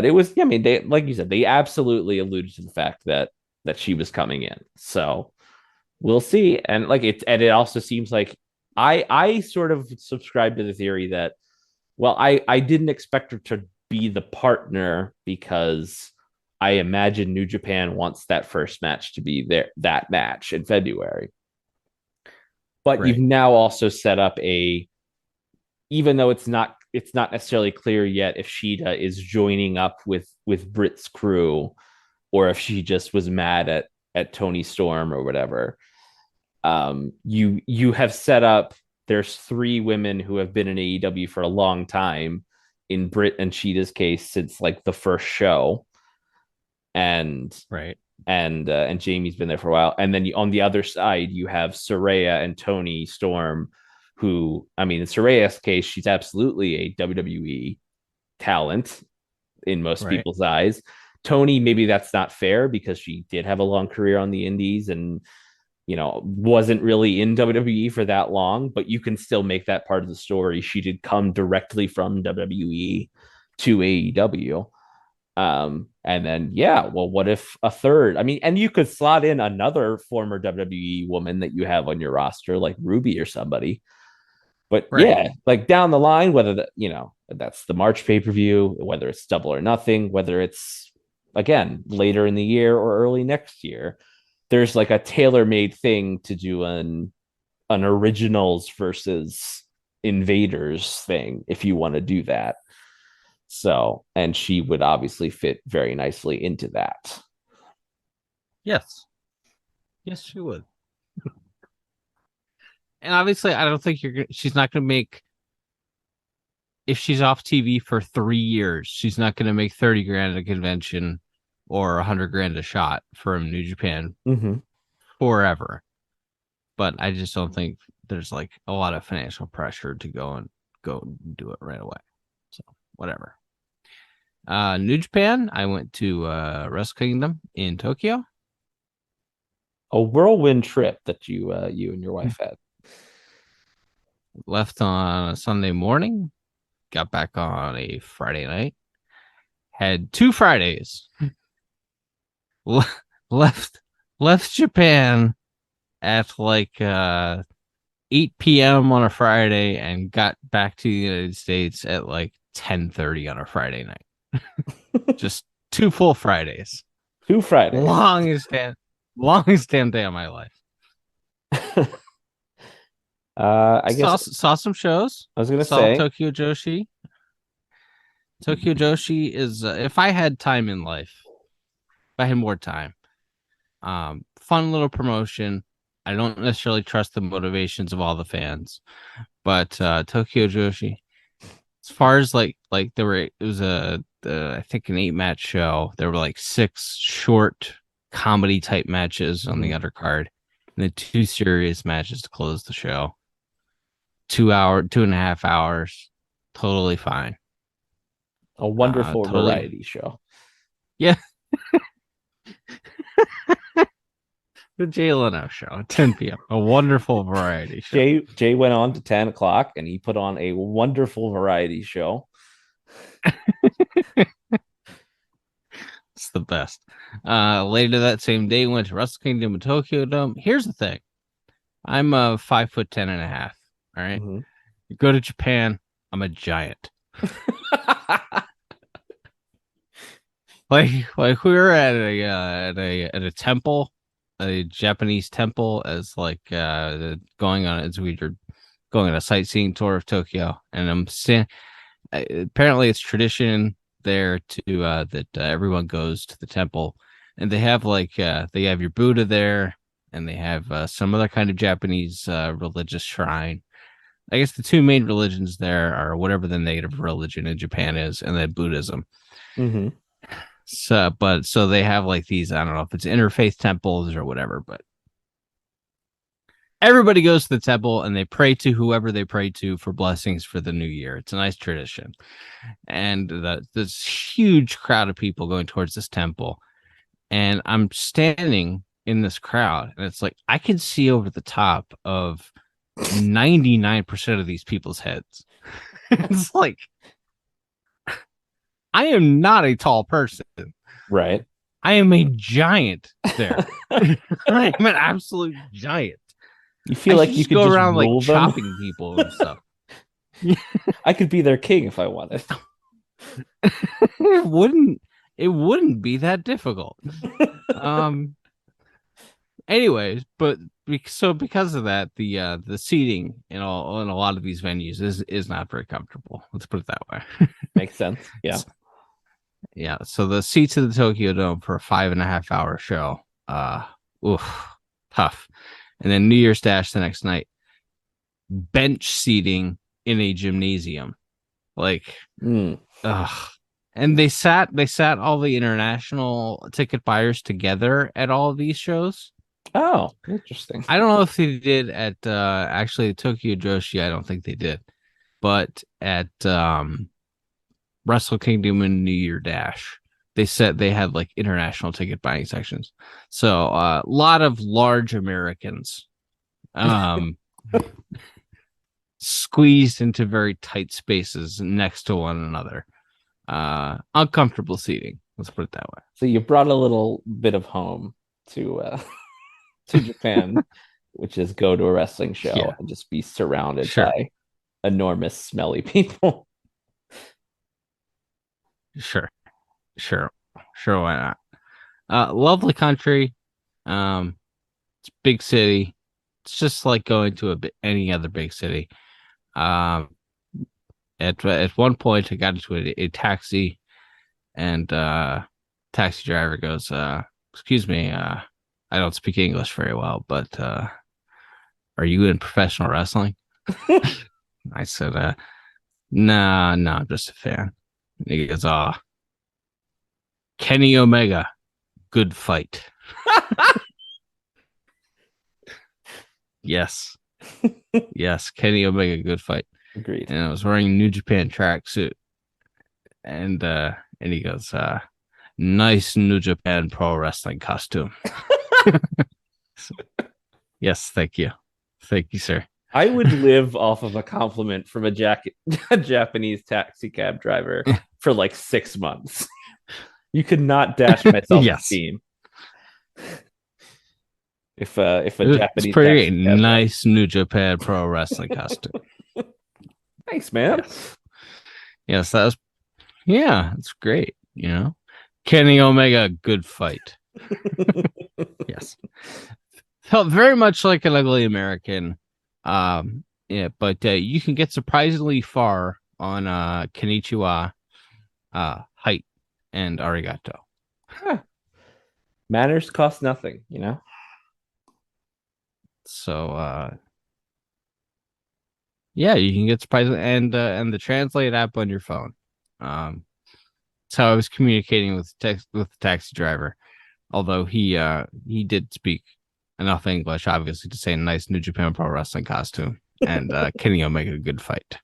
it was, I mean, they, like you said, they absolutely alluded to the fact that she was coming in. So we'll see. And it also seems like I sort of subscribe to the theory that, well, I didn't expect her to be the partner because I imagine New Japan wants that first match to be that match in February. But you've now also set up even though it's not necessarily clear yet if Sheeta is joining up with Britt's crew or if she just was mad at Tony Storm or whatever. You have set up, there's 3 women who have been in AEW for a long time, in Britt and Sheeta's case since like the first show, and Jamie's been there for a while. And then on the other side, you have Saraya and Tony Storm, who, I mean, in Saraya's case, she's absolutely a WWE talent in most people's eyes. Tony, maybe that's not fair because she did have a long career on the indies and, you know, wasn't really in WWE for that long, but you can still make that part of the story. She did come directly from WWE to AEW. And then, what if a third? I mean, and you could slot in another former WWE woman that you have on your roster, like Ruby or somebody. But like down the line, whether that's the March pay-per-view, whether it's Double or Nothing, whether it's again later in the year or early next year, there's like a tailor-made thing to do an originals versus invaders thing if you want to do that. So, and she would obviously fit very nicely into that. Yes, she would. And obviously, I don't think she's not going to make, if she's off TV for 3 years, she's not going to make 30 grand at a convention or 100 grand a shot from New Japan forever. But I just don't think there's like a lot of financial pressure to go do it right away. So whatever. New Japan, I went to Wrestlekingdom in Tokyo. A whirlwind trip that you and your wife had. Left on a Sunday morning, got back on a Friday night. Had 2 Fridays. left Japan at like 8 p.m. on a Friday and got back to the United States at like 10:30 on a Friday night. Just 2 full Fridays. 2 Fridays. Longest damn day of my life. I guess saw some shows. I was gonna say Tokyo Joshi. Tokyo Joshi is if I had time in life, if I had more time, fun little promotion. I don't necessarily trust the motivations of all the fans, but Tokyo Joshi, as far as like I think an 8-match show. There were like 6 short comedy type matches on the undercard, and then 2 serious matches to close the show. 2.5 hours, totally fine. A wonderful variety show. Yeah. The Jay Leno show at 10 p.m. A wonderful variety show. Jay went on to 10 o'clock and he put on a wonderful variety show. It's the best. Later that same day, went to Wrestlekingdom in Tokyo Dome. Here's the thing. I'm 5'10.5". All right. You go to Japan, I'm a giant. like we were at a temple, a Japanese temple, as like going on a sightseeing tour of Tokyo, and I'm seeing. Apparently, it's tradition there to that everyone goes to the temple, and they have they have your Buddha there, and they have some other kind of Japanese religious shrine. I guess the 2 main religions there are whatever the native religion in Japan is, and then Buddhism. So they have like these, I don't know if it's interfaith temples or whatever, but everybody goes to the temple and they pray to whoever they pray to for blessings for the new year. It's a nice tradition. And this huge crowd of people going towards this temple. And I'm standing in this crowd, and it's like I can see over the top of 99% of these people's heads. It's like I am not a tall person. Right. I am a giant there. I am an absolute giant. You feel like you could go just around like them? chopping people and stuff. I could be their king if I wanted. It It wouldn't be that difficult. Anyways, but because of that, the seating in a lot of these venues is not very comfortable. Let's put it that way. Makes sense. Yeah. Yeah. So the seats of the Tokyo Dome for a 5.5 hour show, tough. And then New Year's Dash the next night, bench seating in a gymnasium, like, and they sat all the international ticket buyers together at all of these shows. Oh, interesting. I don't know if they did at actually Tokyo Joshi. I don't think they did, but at Wrestle Kingdom and New Year Dash, they said they had like international ticket buying sections. So a lot of large Americans squeezed into very tight spaces next to one another. Uncomfortable seating. Let's put it that way. So you brought a little bit of home to Japan, which is go to a wrestling show and just be surrounded by enormous, smelly people. Sure. Why not? Lovely country. It's big city. It's just like going to any other big city. At one point, I got into a taxi, and taxi driver goes, "Excuse me, I don't speak English very well, but are you in professional wrestling?" I said, "Nah, I'm just a fan." And he goes, Kenny Omega, good fight." Yes, Kenny Omega, good fight. Agreed. And I was wearing a New Japan tracksuit, and he goes, "Nice New Japan Pro Wrestling costume." So, yes, thank you, sir. I would live off of a compliment from a Japanese taxi cab driver for like 6 months. You could not dash my self-esteem. If a Japanese, it's pretty nice New Japan Pro Wrestling costume. Thanks, man. Yes, that was. Yeah, it's great. Kenny Omega, good fight. Yes, felt very much like an ugly American. But you can get surprisingly far on konnichiwa, height, and arigato. Manners cost nothing, So you can get surprisingly, and the translate app on your phone. That's how I was communicating with the taxi driver, although he did speak enough English, obviously, to say nice New Japan Pro Wrestling costume and Kenny Omega, a good fight.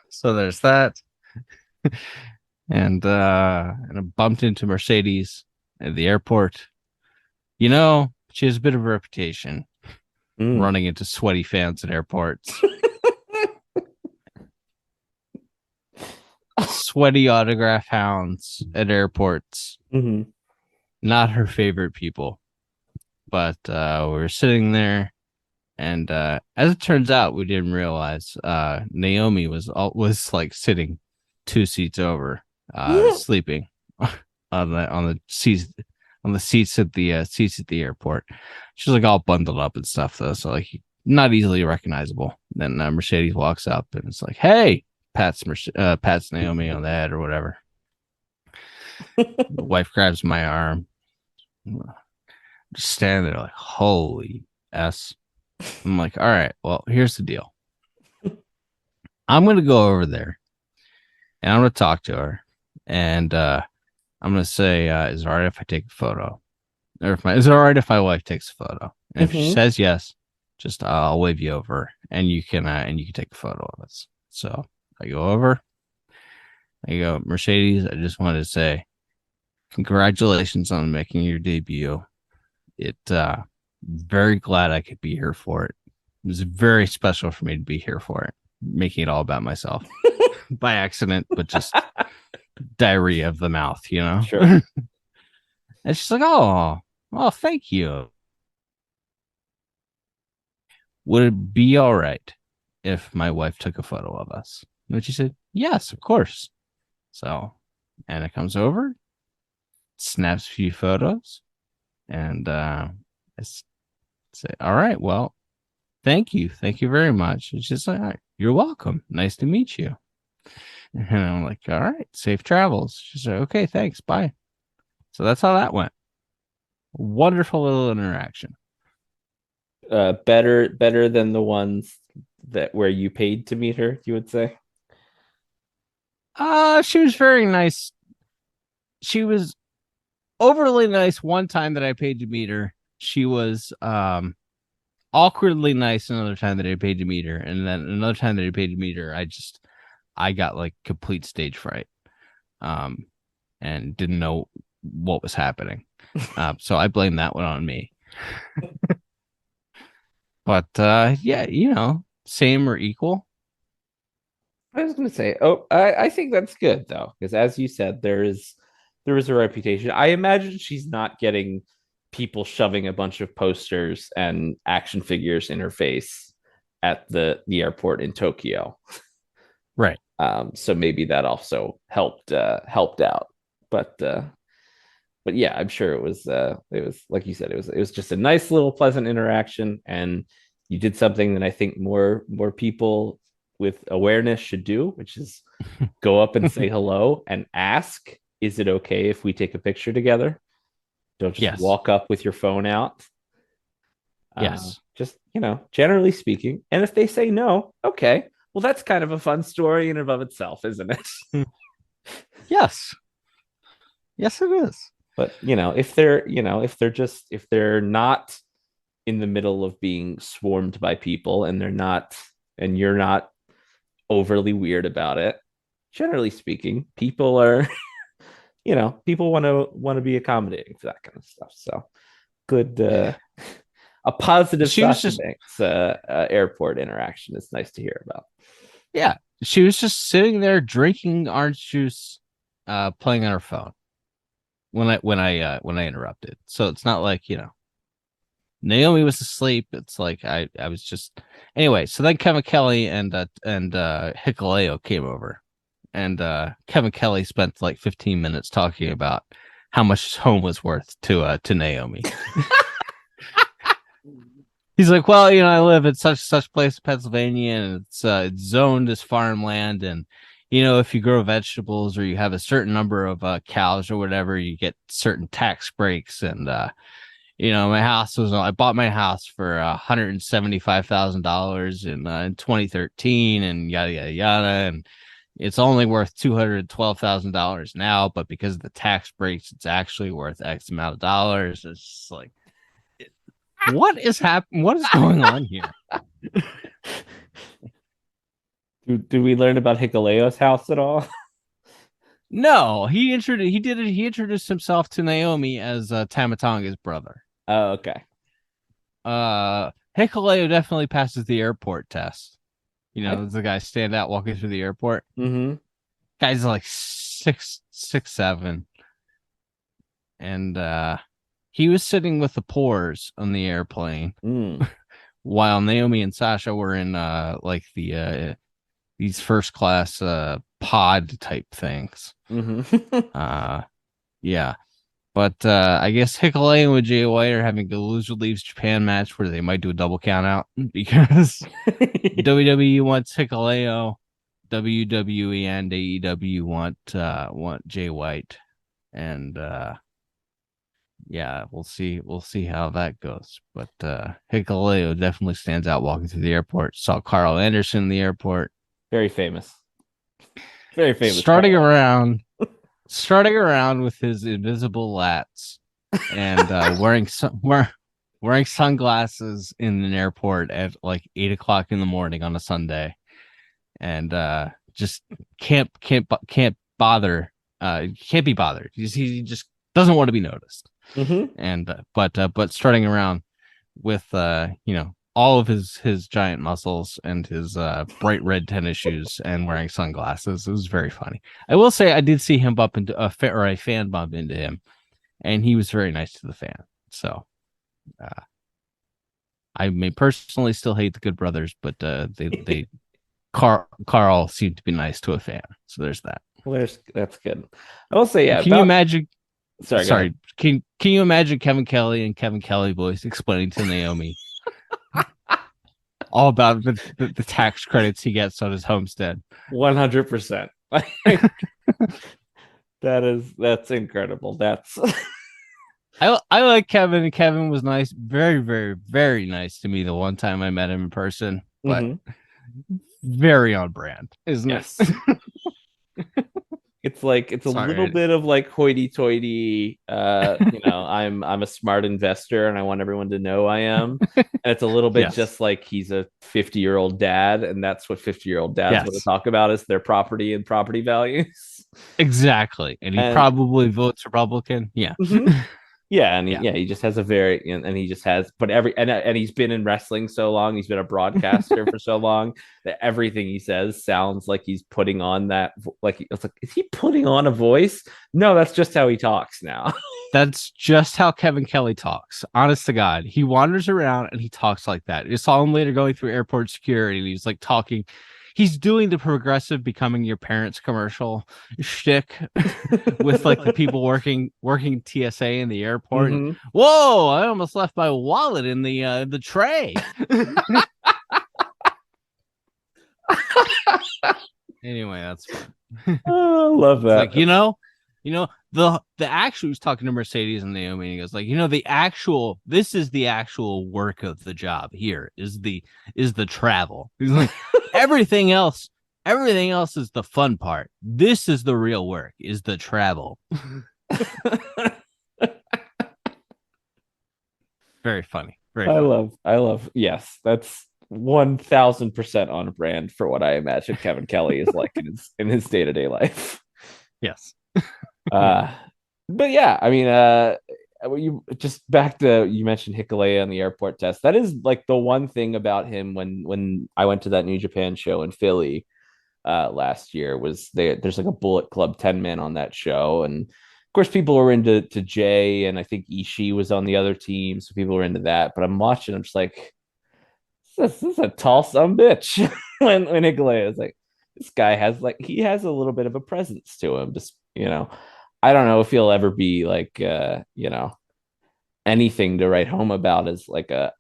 so there's that. And I bumped into Mercedes at the airport. She has a bit of a reputation running into sweaty fans at airports. Sweaty autograph hounds at airports. Mm-hmm. Not her favorite people. But we were sitting there, and as it turns out, we didn't realize Naomi was like sitting 2 seats over, sleeping on the seats at the airport. She's like all bundled up and stuff though, so like not easily recognizable. Then Mercedes walks up and it's like, "Hey," pats Naomi on the head or whatever. The wife grabs my arm. Just standing there like, holy S. I'm like, all right, well, here's the deal. I'm going to go over there and I'm going to talk to her. And I'm going to say, is it all right if I take a photo? Or is it all right if my wife takes a photo? And if she says yes, just I'll wave you over and you can take a photo of us. So I go over. I go, "Mercedes, I just wanted to say congratulations on making your debut. Very glad I could be here for it. It was very special for me to be here for it, making it all about myself by accident, but just diarrhea of the mouth, Sure. And she's like, oh, thank you. Would it be all right if my wife took a photo of us?" And she said, "Yes, of course." So And it comes over, snaps a few photos, and say, all right, well, thank you. Thank you very much. It's just like, all right, you're welcome. Nice to meet you. And I'm like, all right, safe travels. She's like, okay, thanks. Bye. So that's how that went. Wonderful little interaction. Better than the ones that where you paid to meet her, you would say? She was very nice. She was overly nice one time that I paid to meet her. She was awkwardly nice another time that I paid to meet her. And then another time that I paid to meet her, I got like complete stage fright. And didn't know what was happening. So I blame that one on me. But yeah, same or equal. I was going to say, I think that's good though, because as you said, there is a reputation. I imagine she's not getting people shoving a bunch of posters and action figures in her face at the airport in Tokyo. Right. So maybe that also helped out. But yeah, I'm sure it was like you said, it was just a nice little pleasant interaction, and you did something that I think more people with awareness should do, which is go up and say hello and ask, is it okay if we take a picture together? Don't just walk up with your phone out. Yes. Just, generally speaking. And if they say no, okay. Well, that's kind of a fun story in and of itself, isn't it? Yes. Yes, it is. But, if they're not in the middle of being swarmed by people and you're not overly weird about it, generally speaking, people are people want to be accommodating for that kind of stuff. So good, a positive Sasha Banks airport interaction is nice to hear about. Yeah, she was just sitting there drinking orange juice, playing on her phone when I interrupted. So it's not like Naomi was asleep. It's like I was just anyway. So then Kevin Kelly and Hikuleo came over, and Kevin Kelly spent like 15 minutes talking about how much his home was worth to Naomi. He's like, well, I live in such place in Pennsylvania, and it's zoned as farmland, and if you grow vegetables or you have a certain number of cows or whatever, you get certain tax breaks. And I bought my house for $175,000 in 2013, and yada yada yada, and it's only worth $212,000 now, but because of the tax breaks, it's actually worth X amount of dollars. It's just like, what is happening? What is going on here? Do we learn about Hikuleo's house at all? No, he introduced himself to Naomi as Tamatonga's brother. Oh, okay. Hikuleo definitely passes the airport test. The guy stand out walking through the airport. Mm-hmm. Guy's like 6'7", and he was sitting with the Poors on the airplane, while Naomi and Sasha were in like the these first class pod type things. Mm-hmm. Yeah. But I guess Hikuleo and Jay White are having a loser leaves Japan match where they might do a double count out because WWE wants Hikuleo, WWE and AEW want Jay White, and yeah, we'll see how that goes. But Hikuleo definitely stands out walking through the airport. Saw Carl Anderson in the airport. Very famous. Very famous. Starting around with his invisible lats and wearing sunglasses in an airport at like 8:00 in the morning on a Sunday, and just can't bother. Can't be bothered. He just doesn't want to be noticed. Mm-hmm. And but starting around with all of his giant muscles and his bright red tennis shoes and wearing sunglasses. It was very funny. I will say I did see him bump into a fan bump into him, and he was very nice to the fan. So I may personally still hate the Good Brothers, but they Carl seemed to be nice to a fan. So there's that. Well, that's good. I will say, yeah. Can you imagine? Sorry, go ahead. Sorry, can you imagine Kevin Kelly and Kevin Kelly voice explaining to Naomi all about the tax credits he gets on his homestead? 100%. That's incredible. That's I like Kevin, and Kevin was nice, very, very, very nice to me the one time I met him in person, but Mhm. very on brand, isn't Yes. it? It's like it's a little Sorry. bit of like hoity-toity. I'm a smart investor and I want everyone to know I am. And it's a little bit Yes. just like he's a 50-year-old dad, and that's what 50-year-old dads want to Yes. talk about is their property and property values. Exactly. And he And probably votes Republican. Yeah. mhm. Yeah, Yeah. he just has a very and he just has but and he's been in wrestling so long, he's been a broadcaster for so long that everything he says sounds like he's putting on that like it's like is he putting on a voice? No, that's just how he talks now. That's just how Kevin Kelly talks. Honest to God. He wanders around and he talks like that. You saw him later going through airport security and he's like talking. He's doing the progressive becoming your parents commercial shtick with like the people working TSA in the airport. And, Mm-hmm. whoa, I almost left my wallet in the tray. Anyway, that's fun. Oh, love It's that. like, the actual he was talking to Mercedes and Naomi, and he goes like, this is the actual work of the job here is the travel. He's like, everything else is the fun part. This is the real work, is the travel. Very funny. Very funny. I love, yes, that's 1000% on brand for what I imagine Kevin Kelly is like in his day-to-day life. Yes. Uh, but yeah, I mean, you just back to you mentioned Hikulea on the airport test. That is like the one thing about him when I went to that New Japan show in Philly last year was there's like a Bullet Club 10 man on that show, and of course people were into Jay, and I think Ishii was on the other team, so people were into that. But I'm watching, I'm just like, this is a tall some bitch when Hikulea is like, this guy has like he has a little bit of a presence to him, just I don't know if he'll ever be like anything to write home about as like a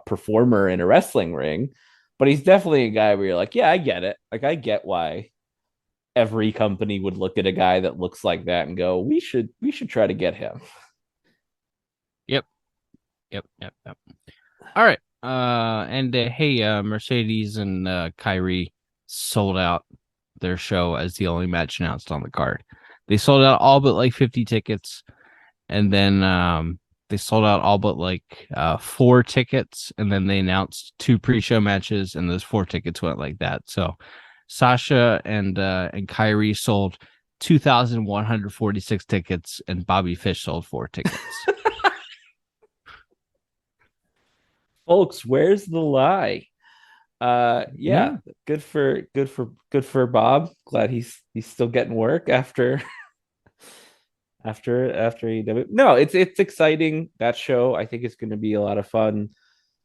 performer in a wrestling ring, but he's definitely a guy where you're like, yeah, I get it. Like I get why every company would look at a guy that looks like that and go, we should try to get him. Yep. Yep. All right. And hey, Mercedes and Kyrie sold out their show as the only match announced on the card. They sold out all but like 50 tickets, and then they sold out all but like 4 tickets, and then they announced 2 pre-show matches, and those 4 tickets went like that. So Sasha and Kyrie sold 2,146 tickets, and Bobby Fish sold 4 tickets. Folks, where's the lie? Yeah, good for Bob. Glad he's still getting work after AEW. No, it's exciting. That show I think is going to be a lot of fun.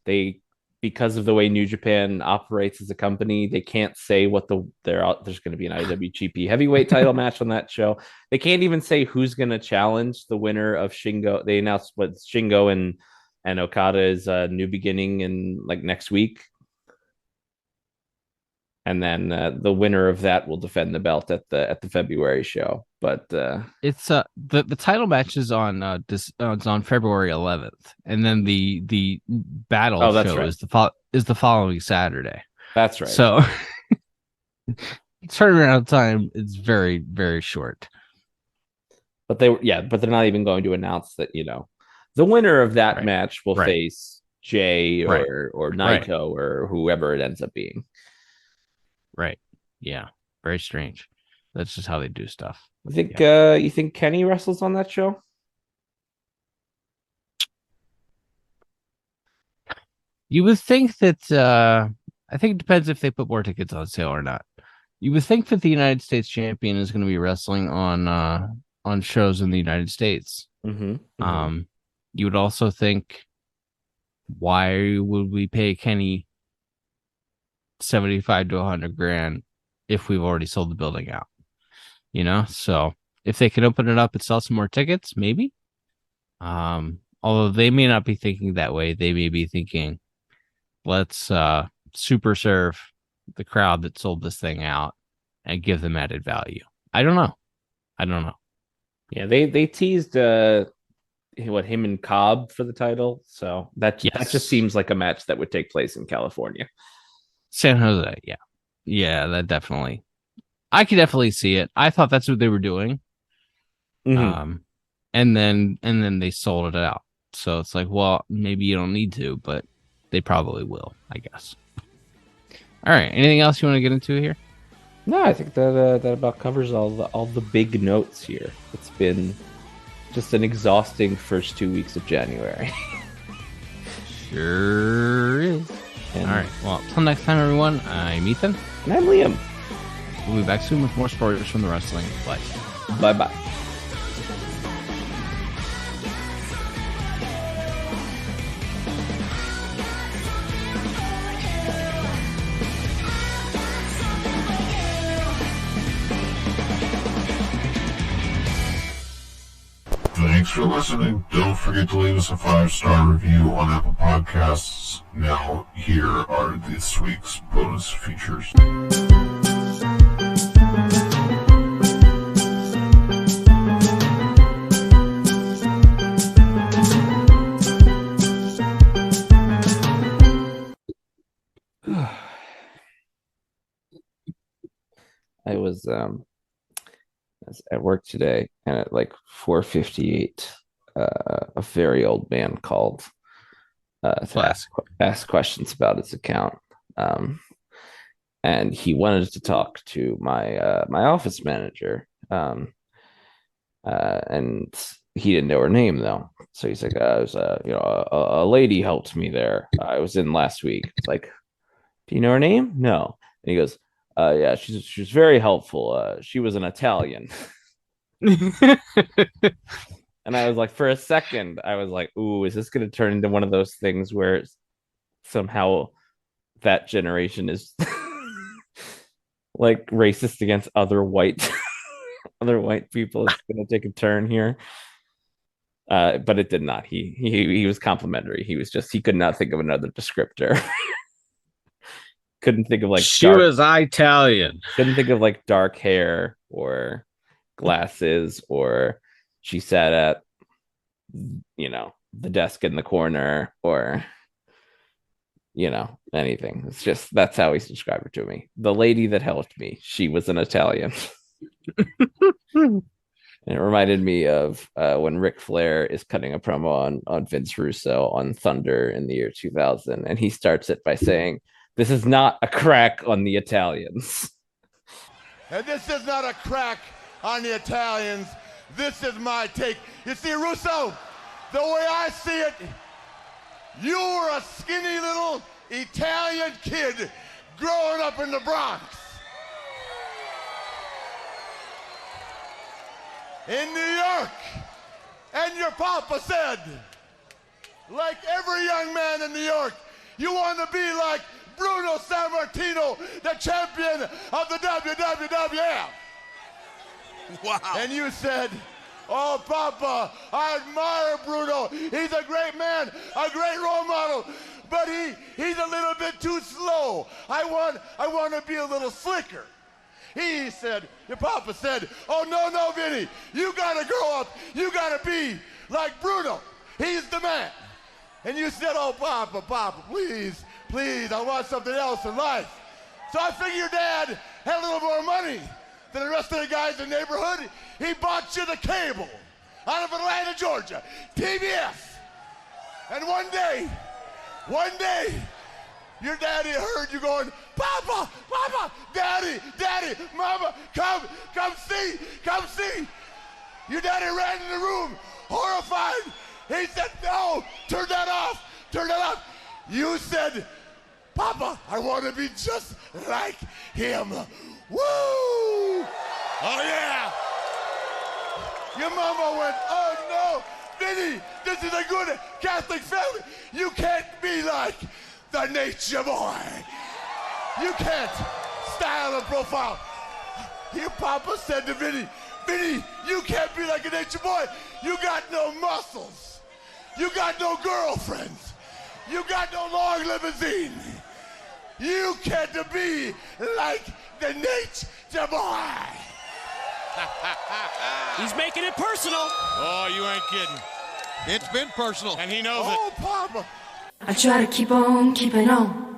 They because of the way New Japan operates as a company, they can't say what there's going to be an IWGP heavyweight title match on that show. They can't even say who's going to challenge the winner of Shingo. They announced what Shingo and Okada is a new beginning in like next week. And then the winner of that will defend the belt at the February show. But It's the title match is on it's on February 11th, and then the battle that's show right. is the following Saturday. That's right. So turnaround time is very, very short. But they're not even going to announce that, the winner of that match will face Jay or Naito or whoever it ends up being. Right. Yeah. Very strange. That's just how they do stuff. You think Kenny wrestles on that show? You would think that I think it depends if they put more tickets on sale or not. You would think that the United States champion is going to be wrestling on shows in the United States. Mm-hmm. You would also think, why would we pay Kenny 75 to 100 grand if we've already sold the building out? So if they could open it up and sell some more tickets, maybe. Although they may not be thinking that way. They may be thinking, let's super serve the crowd that sold this thing out and give them added value. I don't know. Yeah, they teased him and Cobb for the title, so that just seems like a match that would take place in California. San Jose, yeah, that definitely. I could definitely see it. I thought that's what they were doing. Mm-hmm. And then they sold it out. So it's like, well, maybe you don't need to, but they probably will, I guess. All right. Anything else you want to get into here? No, I think that about covers all the big notes here. It's been just an exhausting first 2 weeks of January. Sure is. All right. Well, till next time, everyone. I'm Ethan. And I'm Liam. We'll be back soon with more stories from the wrestling life. Bye-bye. Thanks for listening. Don't forget to leave us a 5-star review on Apple Podcasts. Now, here are this week's bonus features. I was at work today, and at like 4:58, a very old man called to ask questions about his account, and he wanted to talk to my my office manager, and he didn't know her name though. So he's like, "I was, a lady helped me there. I was in last week." It's like, "Do you know her name?" No. And he goes, yeah, she was very helpful. She was an Italian." And I was like, for a second, I was like, ooh, is this going to turn into one of those things where somehow that generation is like racist against other white people? It's going to take a turn here. But it did not. He was complimentary. He could not think of another descriptor. Couldn't think of like she was Italian. Couldn't think of like dark hair or glasses, or she sat at the desk in the corner, or anything. It's just, that's how he's described it to me. The lady that helped me, she was an Italian. And it reminded me of when Ric Flair is cutting a promo on Vince Russo on Thunder in the year 2000, and he starts it by saying, "This is not a crack on the Italians." And this is not a crack on the Italians. This is my take. You see, Russo, the way I see it, you were a skinny little Italian kid growing up in the Bronx. In New York. And your papa said, like every young man in New York, you want to be like Bruno Sammartino, the champion of the WWF. Wow. And you said, "Oh, Papa, I admire Bruno. He's a great man, a great role model, but he's a little bit too slow. I want to be a little slicker." He said, your Papa said, "Oh, no, Vinny, you got to grow up. You got to be like Bruno. He's the man." And you said, "Oh, Papa, please, I want something else in life." So I figured your dad had a little more money than the rest of the guys in the neighborhood. He bought you the cable out of Atlanta, Georgia, TBS. And one day, your daddy heard you going, "Papa, Daddy, Mama, come see." Your daddy ran in the room, horrified. He said, "No, turn that off. You said, "Papa, I want to be just like him." Woo! Oh, yeah. Your mama went, "Oh, no, Vinny, this is a good Catholic family. You can't be like the nature boy. You can't style and profile." Your papa said to Vinny, Vinny, you can't be like a nature boy. You got no muscles. You got no girlfriends. You got no long limousine. You can't be like the nature boy. He's making it personal. Oh, you ain't kidding. It's been personal, and he knows it. Oh, Papa. I try to keep on keeping on.